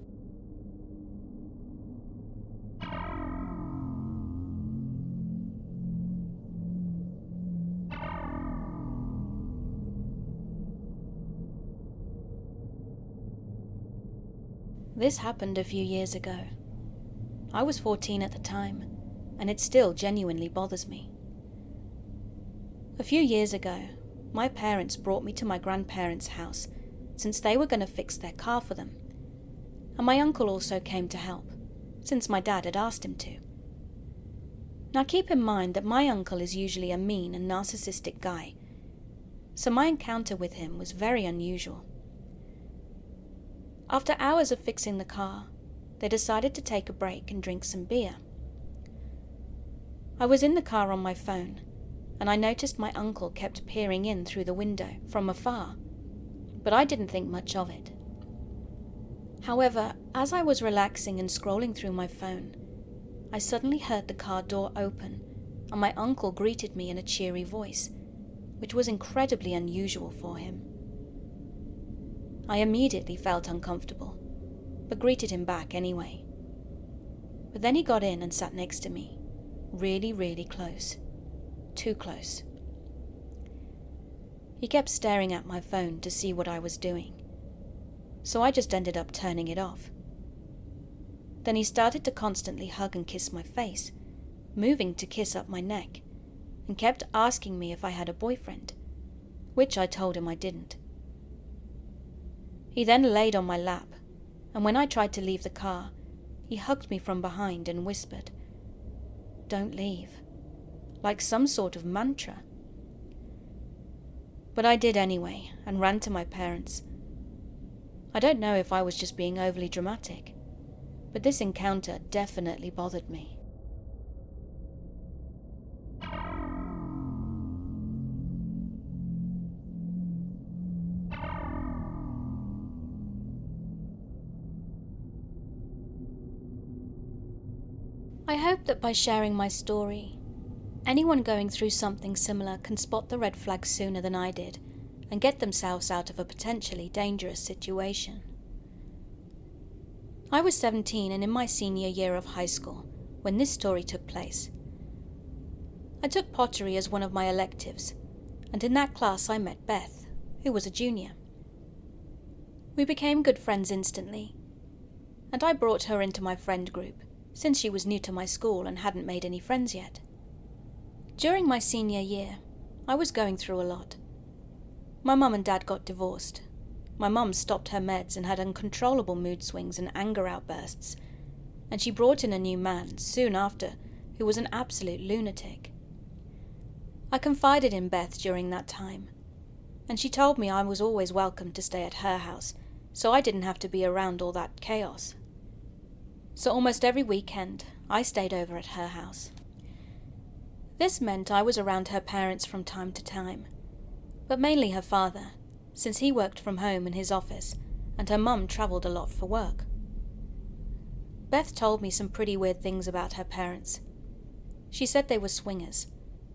Speaker 3: This happened a few years ago. I was 14 at the time, and it still genuinely bothers me. A few years ago, my parents brought me to my grandparents' house since they were going to fix their car for them, and my uncle also came to help, since my dad had asked him to. Now keep in mind that my uncle is usually a mean and narcissistic guy, so my encounter with him was very unusual. After hours of fixing the car, they decided to take a break and drink some beer. I was in the car on my phone, and I noticed my uncle kept peering in through the window from afar, but I didn't think much of it. However, as I was relaxing and scrolling through my phone, I suddenly heard the car door open, and my uncle greeted me in a cheery voice, which was incredibly unusual for him. I immediately felt uncomfortable, but greeted him back anyway. But then he got in and sat next to me, really, really close. Too close. He kept staring at my phone to see what I was doing, so I just ended up turning it off. Then he started to constantly hug and kiss my face, moving to kiss up my neck, and kept asking me if I had a boyfriend, which I told him I didn't. He then laid on my lap, and when I tried to leave the car, he hugged me from behind and whispered, "Don't leave," like some sort of mantra. But I did anyway, and ran to my parents. I don't know if I was just being overly dramatic, but this encounter definitely bothered me. I hope that by sharing my story, anyone going through something similar can spot the red flags sooner than I did and get themselves out of a potentially dangerous situation. I was 17 and in my senior year of high school when this story took place. I took pottery as one of my electives, and in that class I met Beth, who was a junior. We became good friends instantly, and I brought her into my friend group, since she was new to my school and hadn't made any friends yet. During my senior year, I was going through a lot. My mum and dad got divorced. My mum stopped her meds and had uncontrollable mood swings and anger outbursts, and she brought in a new man soon after who was an absolute lunatic. I confided in Beth during that time, and she told me I was always welcome to stay at her house so I didn't have to be around all that chaos. So almost every weekend, I stayed over at her house. This meant I was around her parents from time to time, but mainly her father, since he worked from home in his office and her mum travelled a lot for work. Beth told me some pretty weird things about her parents. She said they were swingers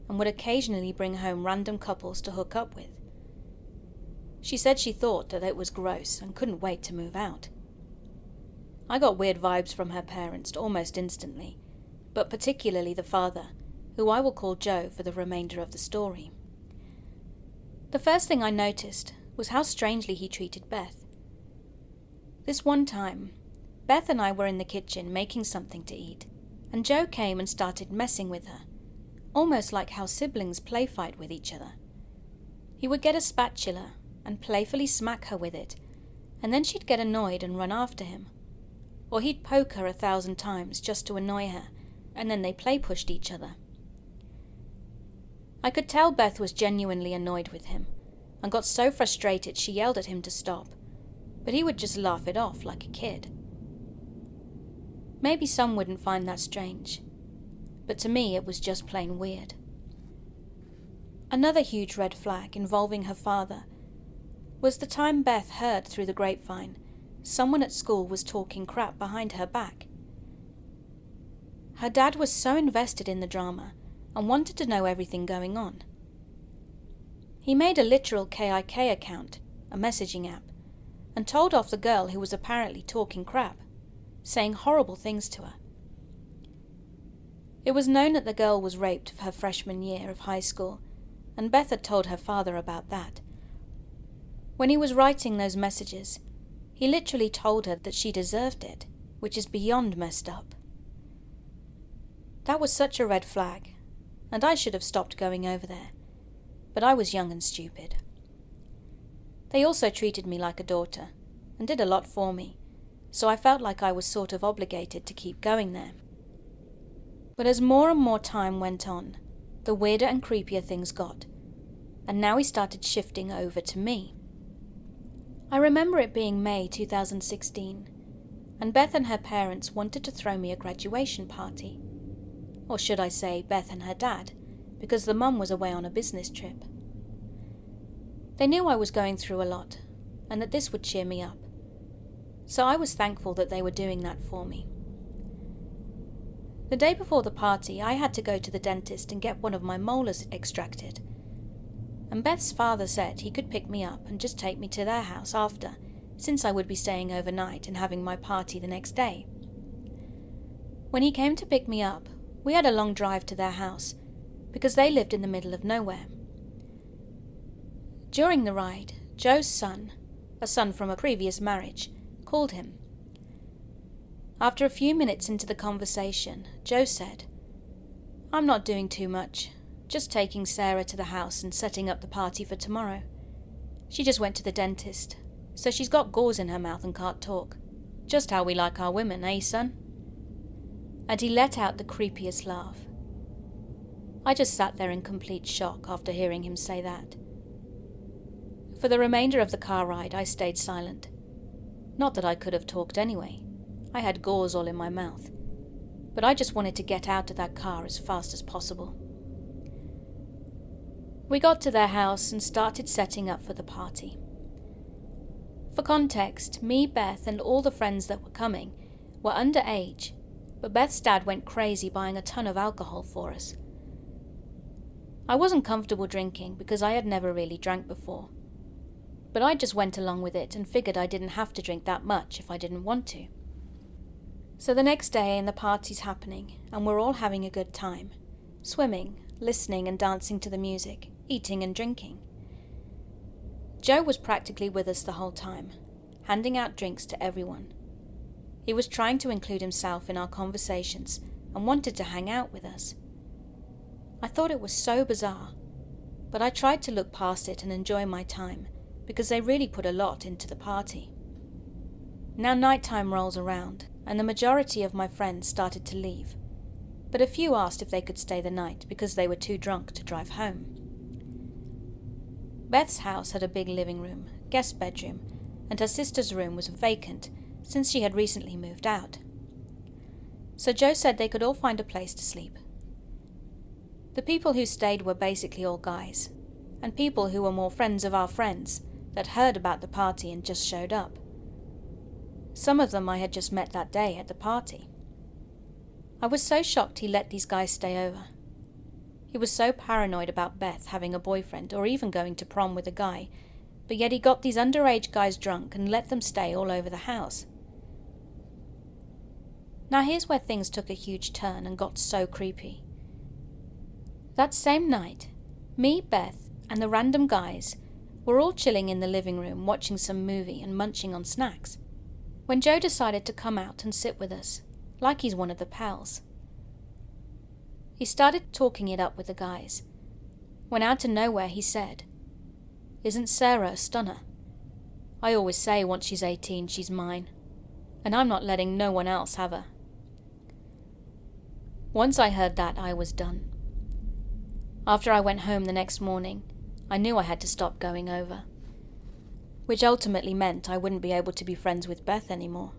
Speaker 3: and would occasionally bring home random couples to hook up with. She said she thought that it was gross and couldn't wait to move out. I got weird vibes from her parents almost instantly, but particularly the father, who I will call Joe for the remainder of the story. The first thing I noticed was how strangely he treated Beth. This one time, Beth and I were in the kitchen making something to eat, and Joe came and started messing with her, almost like how siblings play fight with each other. He would get a spatula and playfully smack her with it, and then she'd get annoyed and run after him. Or he'd poke her 1,000 times just to annoy her, and then they play pushed each other. I could tell Beth was genuinely annoyed with him, and got so frustrated she yelled at him to stop, but he would just laugh it off like a kid. Maybe some wouldn't find that strange, but to me it was just plain weird. Another huge red flag involving her father was the time Beth heard through the grapevine someone at school was talking crap behind her back. Her dad was so invested in the drama and wanted to know everything going on. He made a literal KIK account, a messaging app, and told off the girl who was apparently talking crap, saying horrible things to her. It was known that the girl was raped her freshman year of high school, and Beth had told her father about that. When he was writing those messages, he literally told her that she deserved it, which is beyond messed up. That was such a red flag, and I should have stopped going over there, but I was young and stupid. They also treated me like a daughter, and did a lot for me, so I felt like I was sort of obligated to keep going there. But as more and more time went on, the weirder and creepier things got, and now he started shifting over to me. I remember it being May 2016, and Beth and her parents wanted to throw me a graduation party. Or should I say Beth and her dad, because the mum was away on a business trip. They knew I was going through a lot, and that this would cheer me up. So I was thankful that they were doing that for me. The day before the party, I had to go to the dentist and get one of my molars extracted. And Beth's father said he could pick me up and just take me to their house after, since I would be staying overnight and having my party the next day. When he came to pick me up, we had a long drive to their house, because they lived in the middle of nowhere. During the ride, Joe's son, a son from a previous marriage, called him. After a few minutes into the conversation, Joe said, "I'm not doing too much, just taking Sarah to the house and setting up the party for tomorrow. She just went to the dentist, so she's got gauze in her mouth and can't talk. Just how we like our women, eh, son?" And he let out the creepiest laugh. I just sat there in complete shock after hearing him say that. For the remainder of the car ride, I stayed silent. Not that I could have talked anyway. I had gauze all in my mouth. But I just wanted to get out of that car as fast as possible. We got to their house and started setting up for the party. For context, me, Beth, and all the friends that were coming were underage, but Beth's dad went crazy buying a ton of alcohol for us. I wasn't comfortable drinking because I had never really drank before, but I just went along with it and figured I didn't have to drink that much if I didn't want to. So the next day and the party's happening, and we're all having a good time, swimming, listening and dancing to the music, eating and drinking. Joe was practically with us the whole time, handing out drinks to everyone. He was trying to include himself in our conversations and wanted to hang out with us. I thought it was so bizarre, but I tried to look past it and enjoy my time, because they really put a lot into the party. Now nighttime rolls around, and the majority of my friends started to leave, but a few asked if they could stay the night because they were too drunk to drive home. Beth's house had a big living room, guest bedroom, and her sister's room was vacant since she had recently moved out. So Joe said they could all find a place to sleep. The people who stayed were basically all guys, and people who were more friends of our friends that heard about the party and just showed up. Some of them I had just met that day at the party. I was so shocked he let these guys stay over. He was so paranoid about Beth having a boyfriend or even going to prom with a guy, but yet he got these underage guys drunk and let them stay all over the house. Now here's where things took a huge turn and got so creepy. That same night, me, Beth, and the random guys were all chilling in the living room watching some movie and munching on snacks, when Joe decided to come out and sit with us, like he's one of the pals. He started talking it up with the guys, when out of nowhere he said, "Isn't Sarah a stunner? I always say once she's 18 she's mine, and I'm not letting no one else have her." Once I heard that, I was done. After I went home the next morning, I knew I had to stop going over, which ultimately meant I wouldn't be able to be friends with Beth anymore.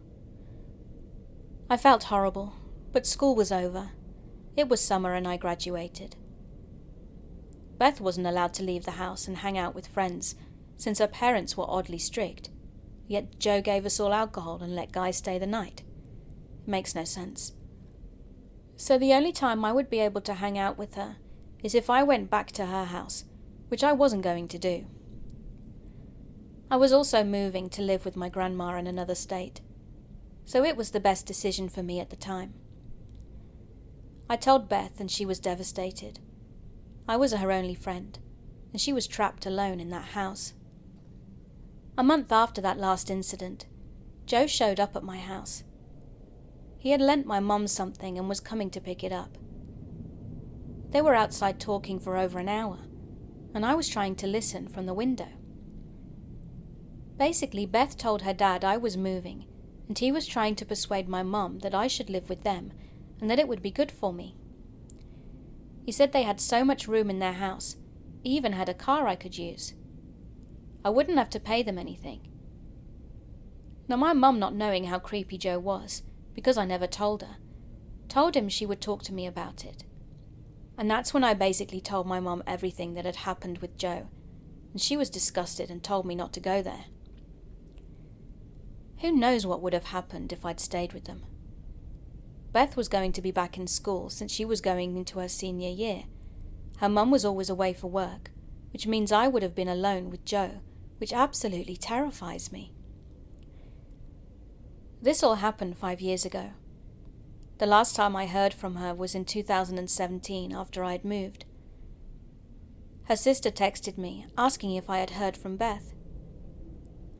Speaker 3: I felt horrible, but school was over. It was summer and I graduated. Beth wasn't allowed to leave the house and hang out with friends since her parents were oddly strict, yet Joe gave us all alcohol and let guys stay the night. It makes no sense. So the only time I would be able to hang out with her is if I went back to her house, which I wasn't going to do. I was also moving to live with my grandma in another state, so it was the best decision for me at the time. I told Beth and she was devastated. I was her only friend, and she was trapped alone in that house. A month after that last incident, Joe showed up at my house. He had lent my mum something and was coming to pick it up. They were outside talking for over an hour, and I was trying to listen from the window. Basically, Beth told her dad I was moving, and he was trying to persuade my mum that I should live with them and that it would be good for me. He said they had so much room in their house, even had a car I could use. I wouldn't have to pay them anything. Now my mum, not knowing how creepy Joe was, because I never told her, told him she would talk to me about it. And that's when I basically told my mum everything that had happened with Joe, and she was disgusted and told me not to go there. Who knows what would have happened if I'd stayed with them. Beth was going to be back in school since she was going into her senior year. Her mum was always away for work, which means I would have been alone with Joe, which absolutely terrifies me. This all happened 5 years ago. The last time I heard from her was in 2017 after I had moved. Her sister texted me asking if I had heard from Beth.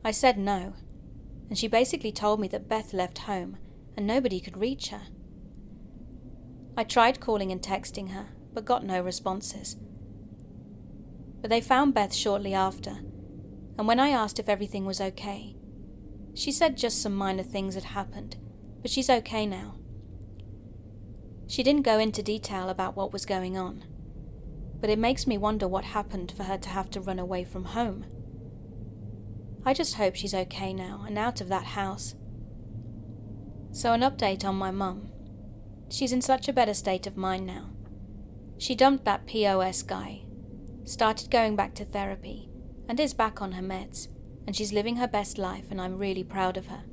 Speaker 3: I said no, and she basically told me that Beth left home and nobody could reach her. I tried calling and texting her, but got no responses. But they found Beth shortly after, and when I asked if everything was okay, she said just some minor things had happened, but she's okay now. She didn't go into detail about what was going on, but it makes me wonder what happened for her to have to run away from home. I just hope she's okay now and out of that house. So an update on my mum. She's in such a better state of mind now. She dumped that POS guy, started going back to therapy, and is back on her meds, and she's living her best life, and I'm really proud of her.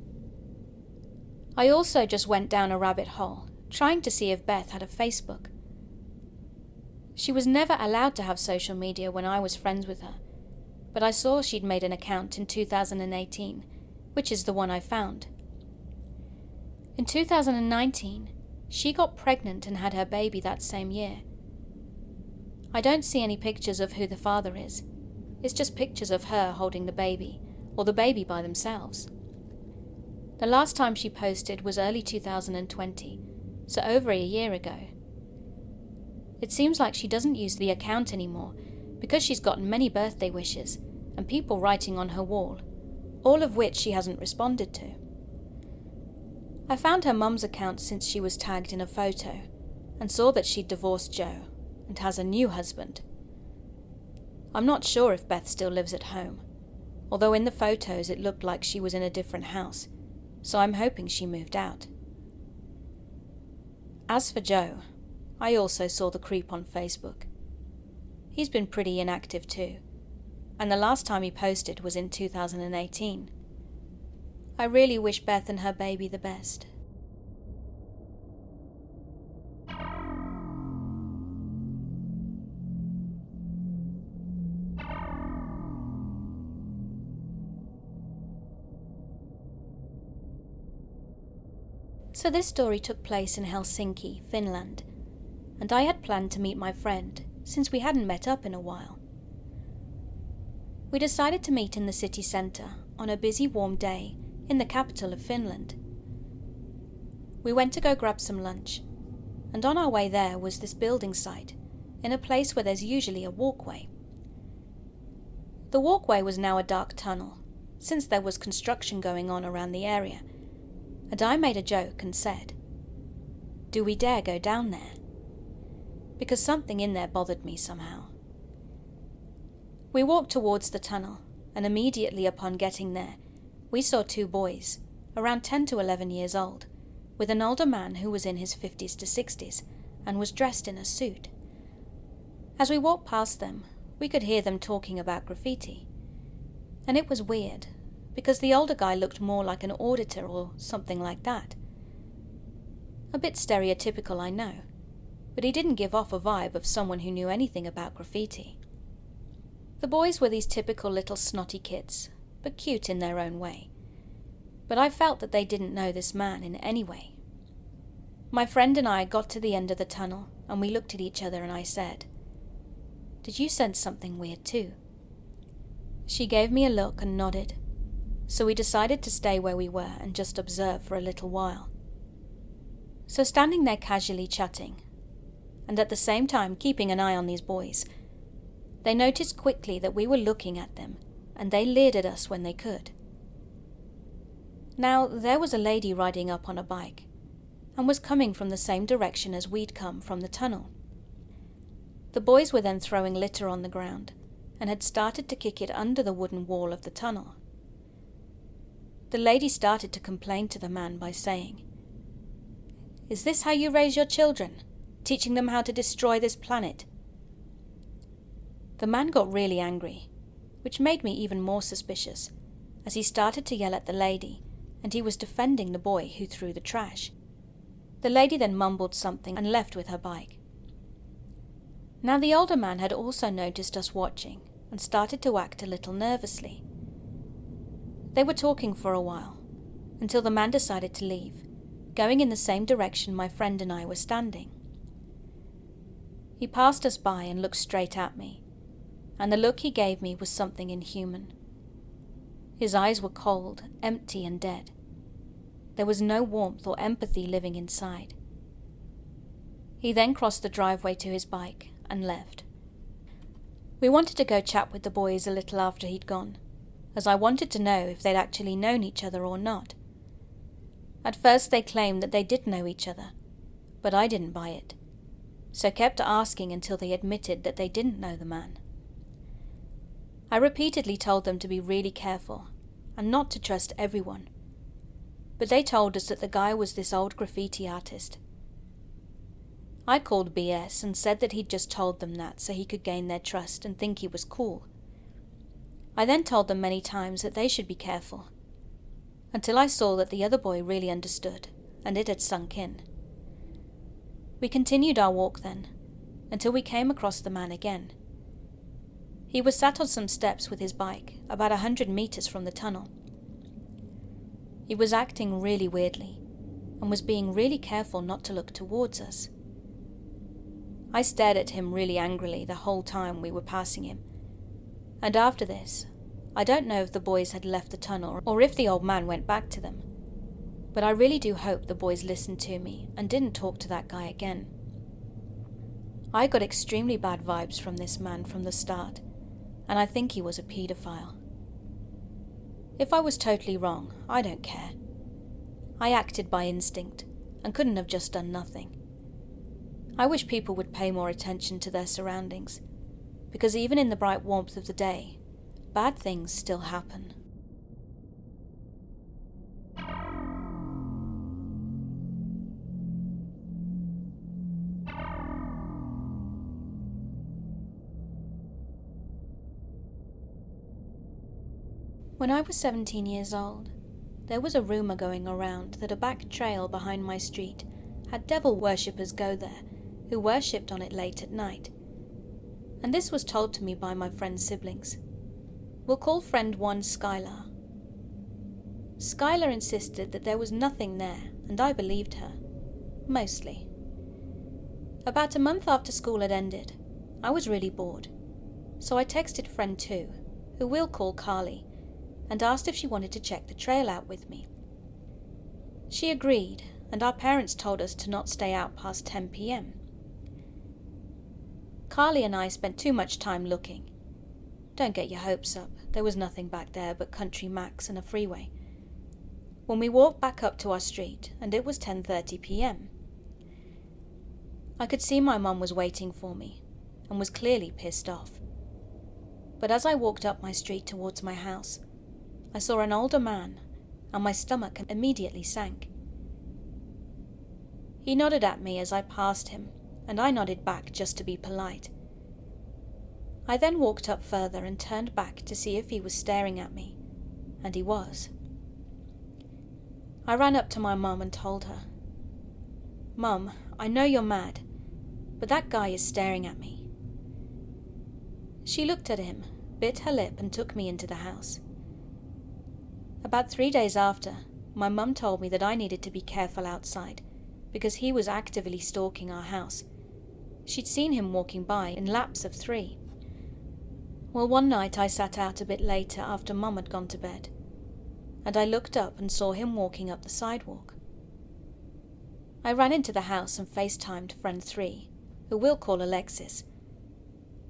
Speaker 3: I also just went down a rabbit hole, trying to see if Beth had a Facebook. She was never allowed to have social media when I was friends with her, but I saw she'd made an account in 2018, which is the one I found. In 2019, she got pregnant and had her baby that same year. I don't see any pictures of who the father is. It's just pictures of her holding the baby, or the baby by themselves. The last time she posted was early 2020, so over a year ago. It seems like she doesn't use the account anymore because she's gotten many birthday wishes and people writing on her wall, all of which she hasn't responded to. I found her mum's account since she was tagged in a photo and saw that she'd divorced Joe and has a new husband. I'm not sure if Beth still lives at home, although in the photos it looked like she was in a different house, so I'm hoping she moved out. As for Joe, I also saw the creep on Facebook. He's been pretty inactive too, and the last time he posted was in 2018. I really wish Beth and her baby the best. So this story took place in Helsinki, Finland, and I had planned to meet my friend since we hadn't met up in a while. We decided to meet in the city centre on a busy warm day in the capital of Finland. We went to go grab some lunch, and on our way there was this building site in a place where there's usually a walkway. The walkway was now a dark tunnel, since there was construction going on around the area, and I made a joke and said, "Do we dare go down there?" Because something in there bothered me somehow. We walked towards the tunnel, and immediately upon getting there, we saw two boys, around 10 to 11 years old, with an older man who was in his 50s to 60s and was dressed in a suit. As we walked past them, we could hear them talking about graffiti. And it was weird, because the older guy looked more like an auditor or something like that. A bit stereotypical, I know, but he didn't give off a vibe of someone who knew anything about graffiti. The boys were these typical little snotty kids, but cute in their own way. But I felt that they didn't know this man in any way. My friend and I got to the end of the tunnel, and we looked at each other and I said, "Did you sense something weird too?" She gave me a look and nodded, so we decided to stay where we were and just observe for a little while. So standing there casually chatting, and at the same time keeping an eye on these boys, they noticed quickly that we were looking at them, and they leered at us when they could. Now, there was a lady riding up on a bike, and was coming from the same direction as we'd come from the tunnel. The boys were then throwing litter on the ground, and had started to kick it under the wooden wall of the tunnel. The lady started to complain to the man by saying, "Is this how you raise your children? Teaching them how to destroy this planet?" The man got really angry, which made me even more suspicious, as he started to yell at the lady, and he was defending the boy who threw the trash. The lady then mumbled something and left with her bike. Now the older man had also noticed us watching and started to act a little nervously. They were talking for a while, until the man decided to leave, going in the same direction my friend and I were standing. He passed us by and looked straight at me, and the look he gave me was something inhuman. His eyes were cold, empty and dead. There was no warmth or empathy living inside. He then crossed the driveway to his bike and left. We wanted to go chat with the boys a little after he'd gone, as I wanted to know if they'd actually known each other or not. At first they claimed that they did know each other, but I didn't buy it, so kept asking until they admitted that they didn't know the man. I repeatedly told them to be really careful and not to trust everyone, but they told us that the guy was this old graffiti artist. I called BS and said that he'd just told them that so he could gain their trust and think he was cool. I then told them many times that they should be careful, until I saw that the other boy really understood, and it had sunk in. We continued our walk then, until we came across the man again. He was sat on some steps with his bike, about 100 meters from the tunnel. He was acting really weirdly, and was being really careful not to look towards us. I stared at him really angrily the whole time we were passing him, and after this, I don't know if the boys had left the tunnel or if the old man went back to them, but I really do hope the boys listened to me and didn't talk to that guy again. I got extremely bad vibes from this man from the start, and I think he was a paedophile. If I was totally wrong, I don't care. I acted by instinct and couldn't have just done nothing. I wish people would pay more attention to their surroundings, because even in the bright warmth of the day, bad things still happen. When I was 17 years old, there was a rumour going around that a back trail behind my street had devil worshippers go there who worshipped on it late at night. And this was told to me by my friend's siblings. We'll call friend 1 Skylar. Skylar insisted that there was nothing there, and I believed her. Mostly. About a month after school had ended, I was really bored. So I texted friend 2, who we'll call Carly, and asked if she wanted to check the trail out with me. She agreed, and our parents told us to not stay out past 10 p.m. Carly and I spent too much time looking. Don't get your hopes up, there was nothing back there but country macs and a freeway. When we walked back up to our street, and it was 10:30 p.m. I could see my mum was waiting for me, and was clearly pissed off. But as I walked up my street towards my house, I saw an older man, and my stomach immediately sank. He nodded at me as I passed him, and I nodded back just to be polite. I then walked up further and turned back to see if he was staring at me, and he was. I ran up to my mum and told her, "Mum, I know you're mad, but that guy is staring at me." She looked at him, bit her lip, and took me into the house. About 3 days after, my mum told me that I needed to be careful outside, because he was actively stalking our house. She'd seen him walking by in laps of 3. Well, one night I sat out a bit later after Mum had gone to bed, and I looked up and saw him walking up the sidewalk. I ran into the house and FaceTimed friend 3, who we'll call Alexis,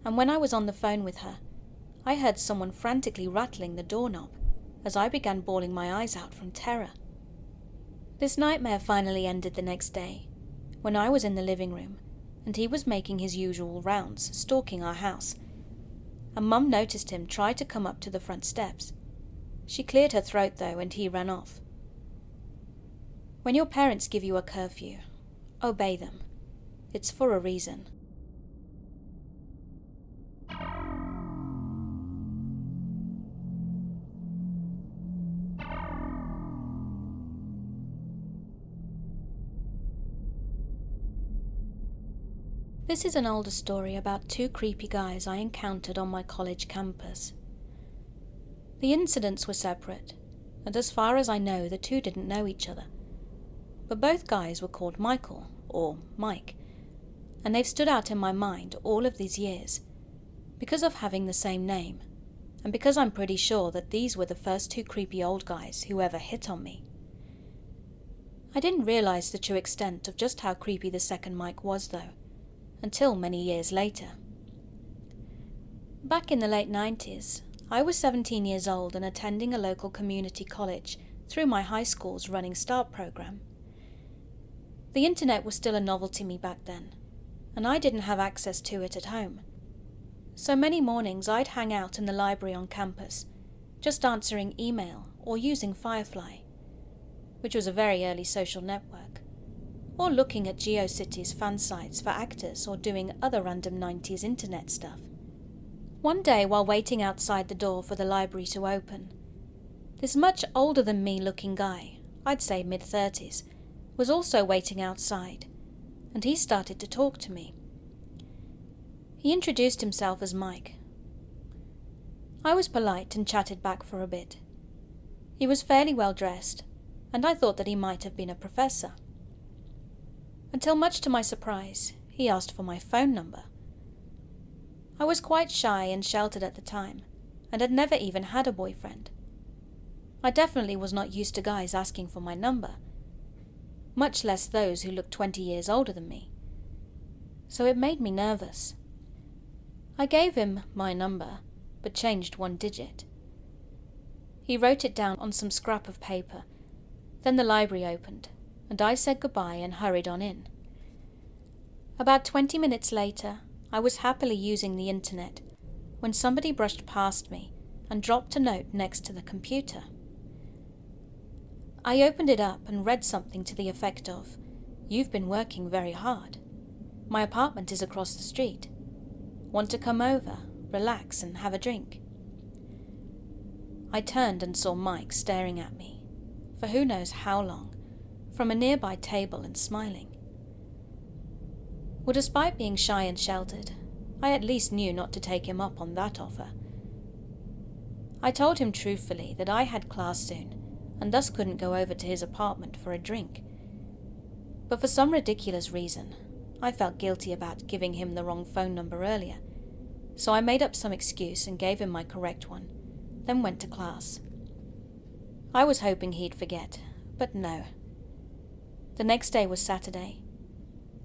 Speaker 3: and when I was on the phone with her, I heard someone frantically rattling the doorknob as I began bawling my eyes out from terror. This nightmare finally ended the next day, when I was in the living room, and he was making his usual rounds, stalking our house, and Mum noticed him try to come up to the front steps. She cleared her throat though, and he ran off. When your parents give you a curfew, obey them. It's for a reason. This is an older story about 2 creepy guys I encountered on my college campus. The incidents were separate, and as far as I know, the 2 didn't know each other. But both guys were called Michael, or Mike, and they've stood out in my mind all of these years, because of having the same name, and because I'm pretty sure that these were the first 2 creepy old guys who ever hit on me. I didn't realize the true extent of just how creepy the second Mike was though, until many years later. Back in the late 90s, I was 17 years old and attending a local community college through my high school's Running Start program. The internet was still a novelty to me back then, and I didn't have access to it at home. So many mornings I'd hang out in the library on campus, just answering email or using Firefly, which was a very early social network, or looking at GeoCities fan sites for actors or doing other random 90s internet stuff. One day while waiting outside the door for the library to open, this much older than me looking guy, I'd say mid-30s, was also waiting outside, and he started to talk to me. He introduced himself as Mike. I was polite and chatted back for a bit. He was fairly well dressed, and I thought that he might have been a professor. Until much to my surprise, he asked for my phone number. I was quite shy and sheltered at the time, and had never even had a boyfriend. I definitely was not used to guys asking for my number, much less those who looked 20 years older than me. So it made me nervous. I gave him my number, but changed 1 digit. He wrote it down on some scrap of paper. Then the library opened, and I said goodbye and hurried on in. About 20 minutes later, I was happily using the internet when somebody brushed past me and dropped a note next to the computer. I opened it up and read something to the effect of, "You've been working very hard. My apartment is across the street. Want to come over, relax and have a drink?" I turned and saw Mike staring at me, for who knows how long, from a nearby table and smiling. Well, despite being shy and sheltered, I at least knew not to take him up on that offer. I told him truthfully that I had class soon, and thus couldn't go over to his apartment for a drink. But for some ridiculous reason, I felt guilty about giving him the wrong phone number earlier, so I made up some excuse and gave him my correct one, then went to class. I was hoping he'd forget, but no. The next day was Saturday,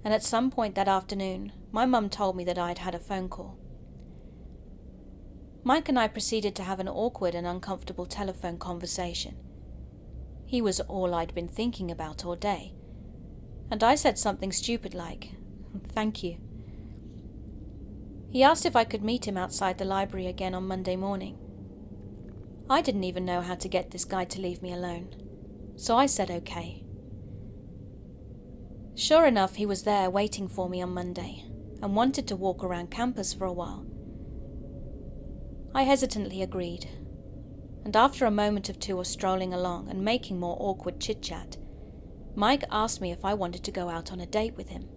Speaker 3: and at some point that afternoon, my mum told me that I'd had a phone call. Mike and I proceeded to have an awkward and uncomfortable telephone conversation. He was all I'd been thinking about all day, and I said something stupid like, "Thank you." He asked if I could meet him outside the library again on Monday morning. I didn't even know how to get this guy to leave me alone, so I said okay. Sure enough, he was there waiting for me on Monday and wanted to walk around campus for a while. I hesitantly agreed, and after a moment of two of strolling along and making more awkward chit-chat, Mike asked me if I wanted to go out on a date with him.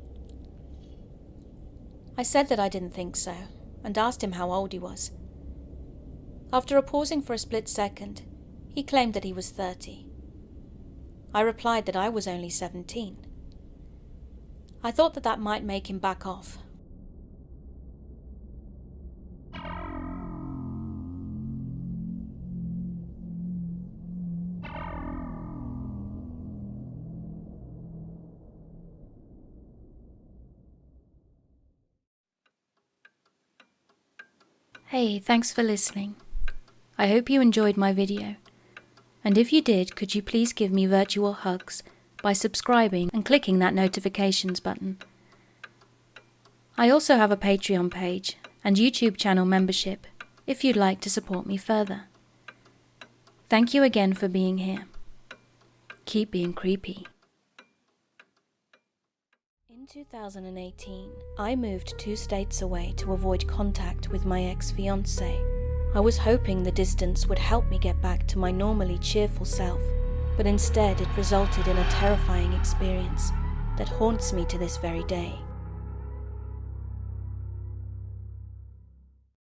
Speaker 3: I said that I didn't think so, and asked him how old he was. After pausing for a split second, he claimed that he was 30. I replied that I was only 17. I thought that might make him back off.
Speaker 1: Hey, thanks for listening. I hope you enjoyed my video. And if you did, could you please give me virtual hugs by subscribing and clicking that notifications button. I also have a Patreon page and YouTube channel membership if you'd like to support me further. Thank you again for being here. Keep being creepy.
Speaker 3: In 2018, I moved 2 states away to avoid contact with my ex-fiancé. I was hoping the distance would help me get back to my normally cheerful self, but instead it resulted in a terrifying experience that haunts me to this very day.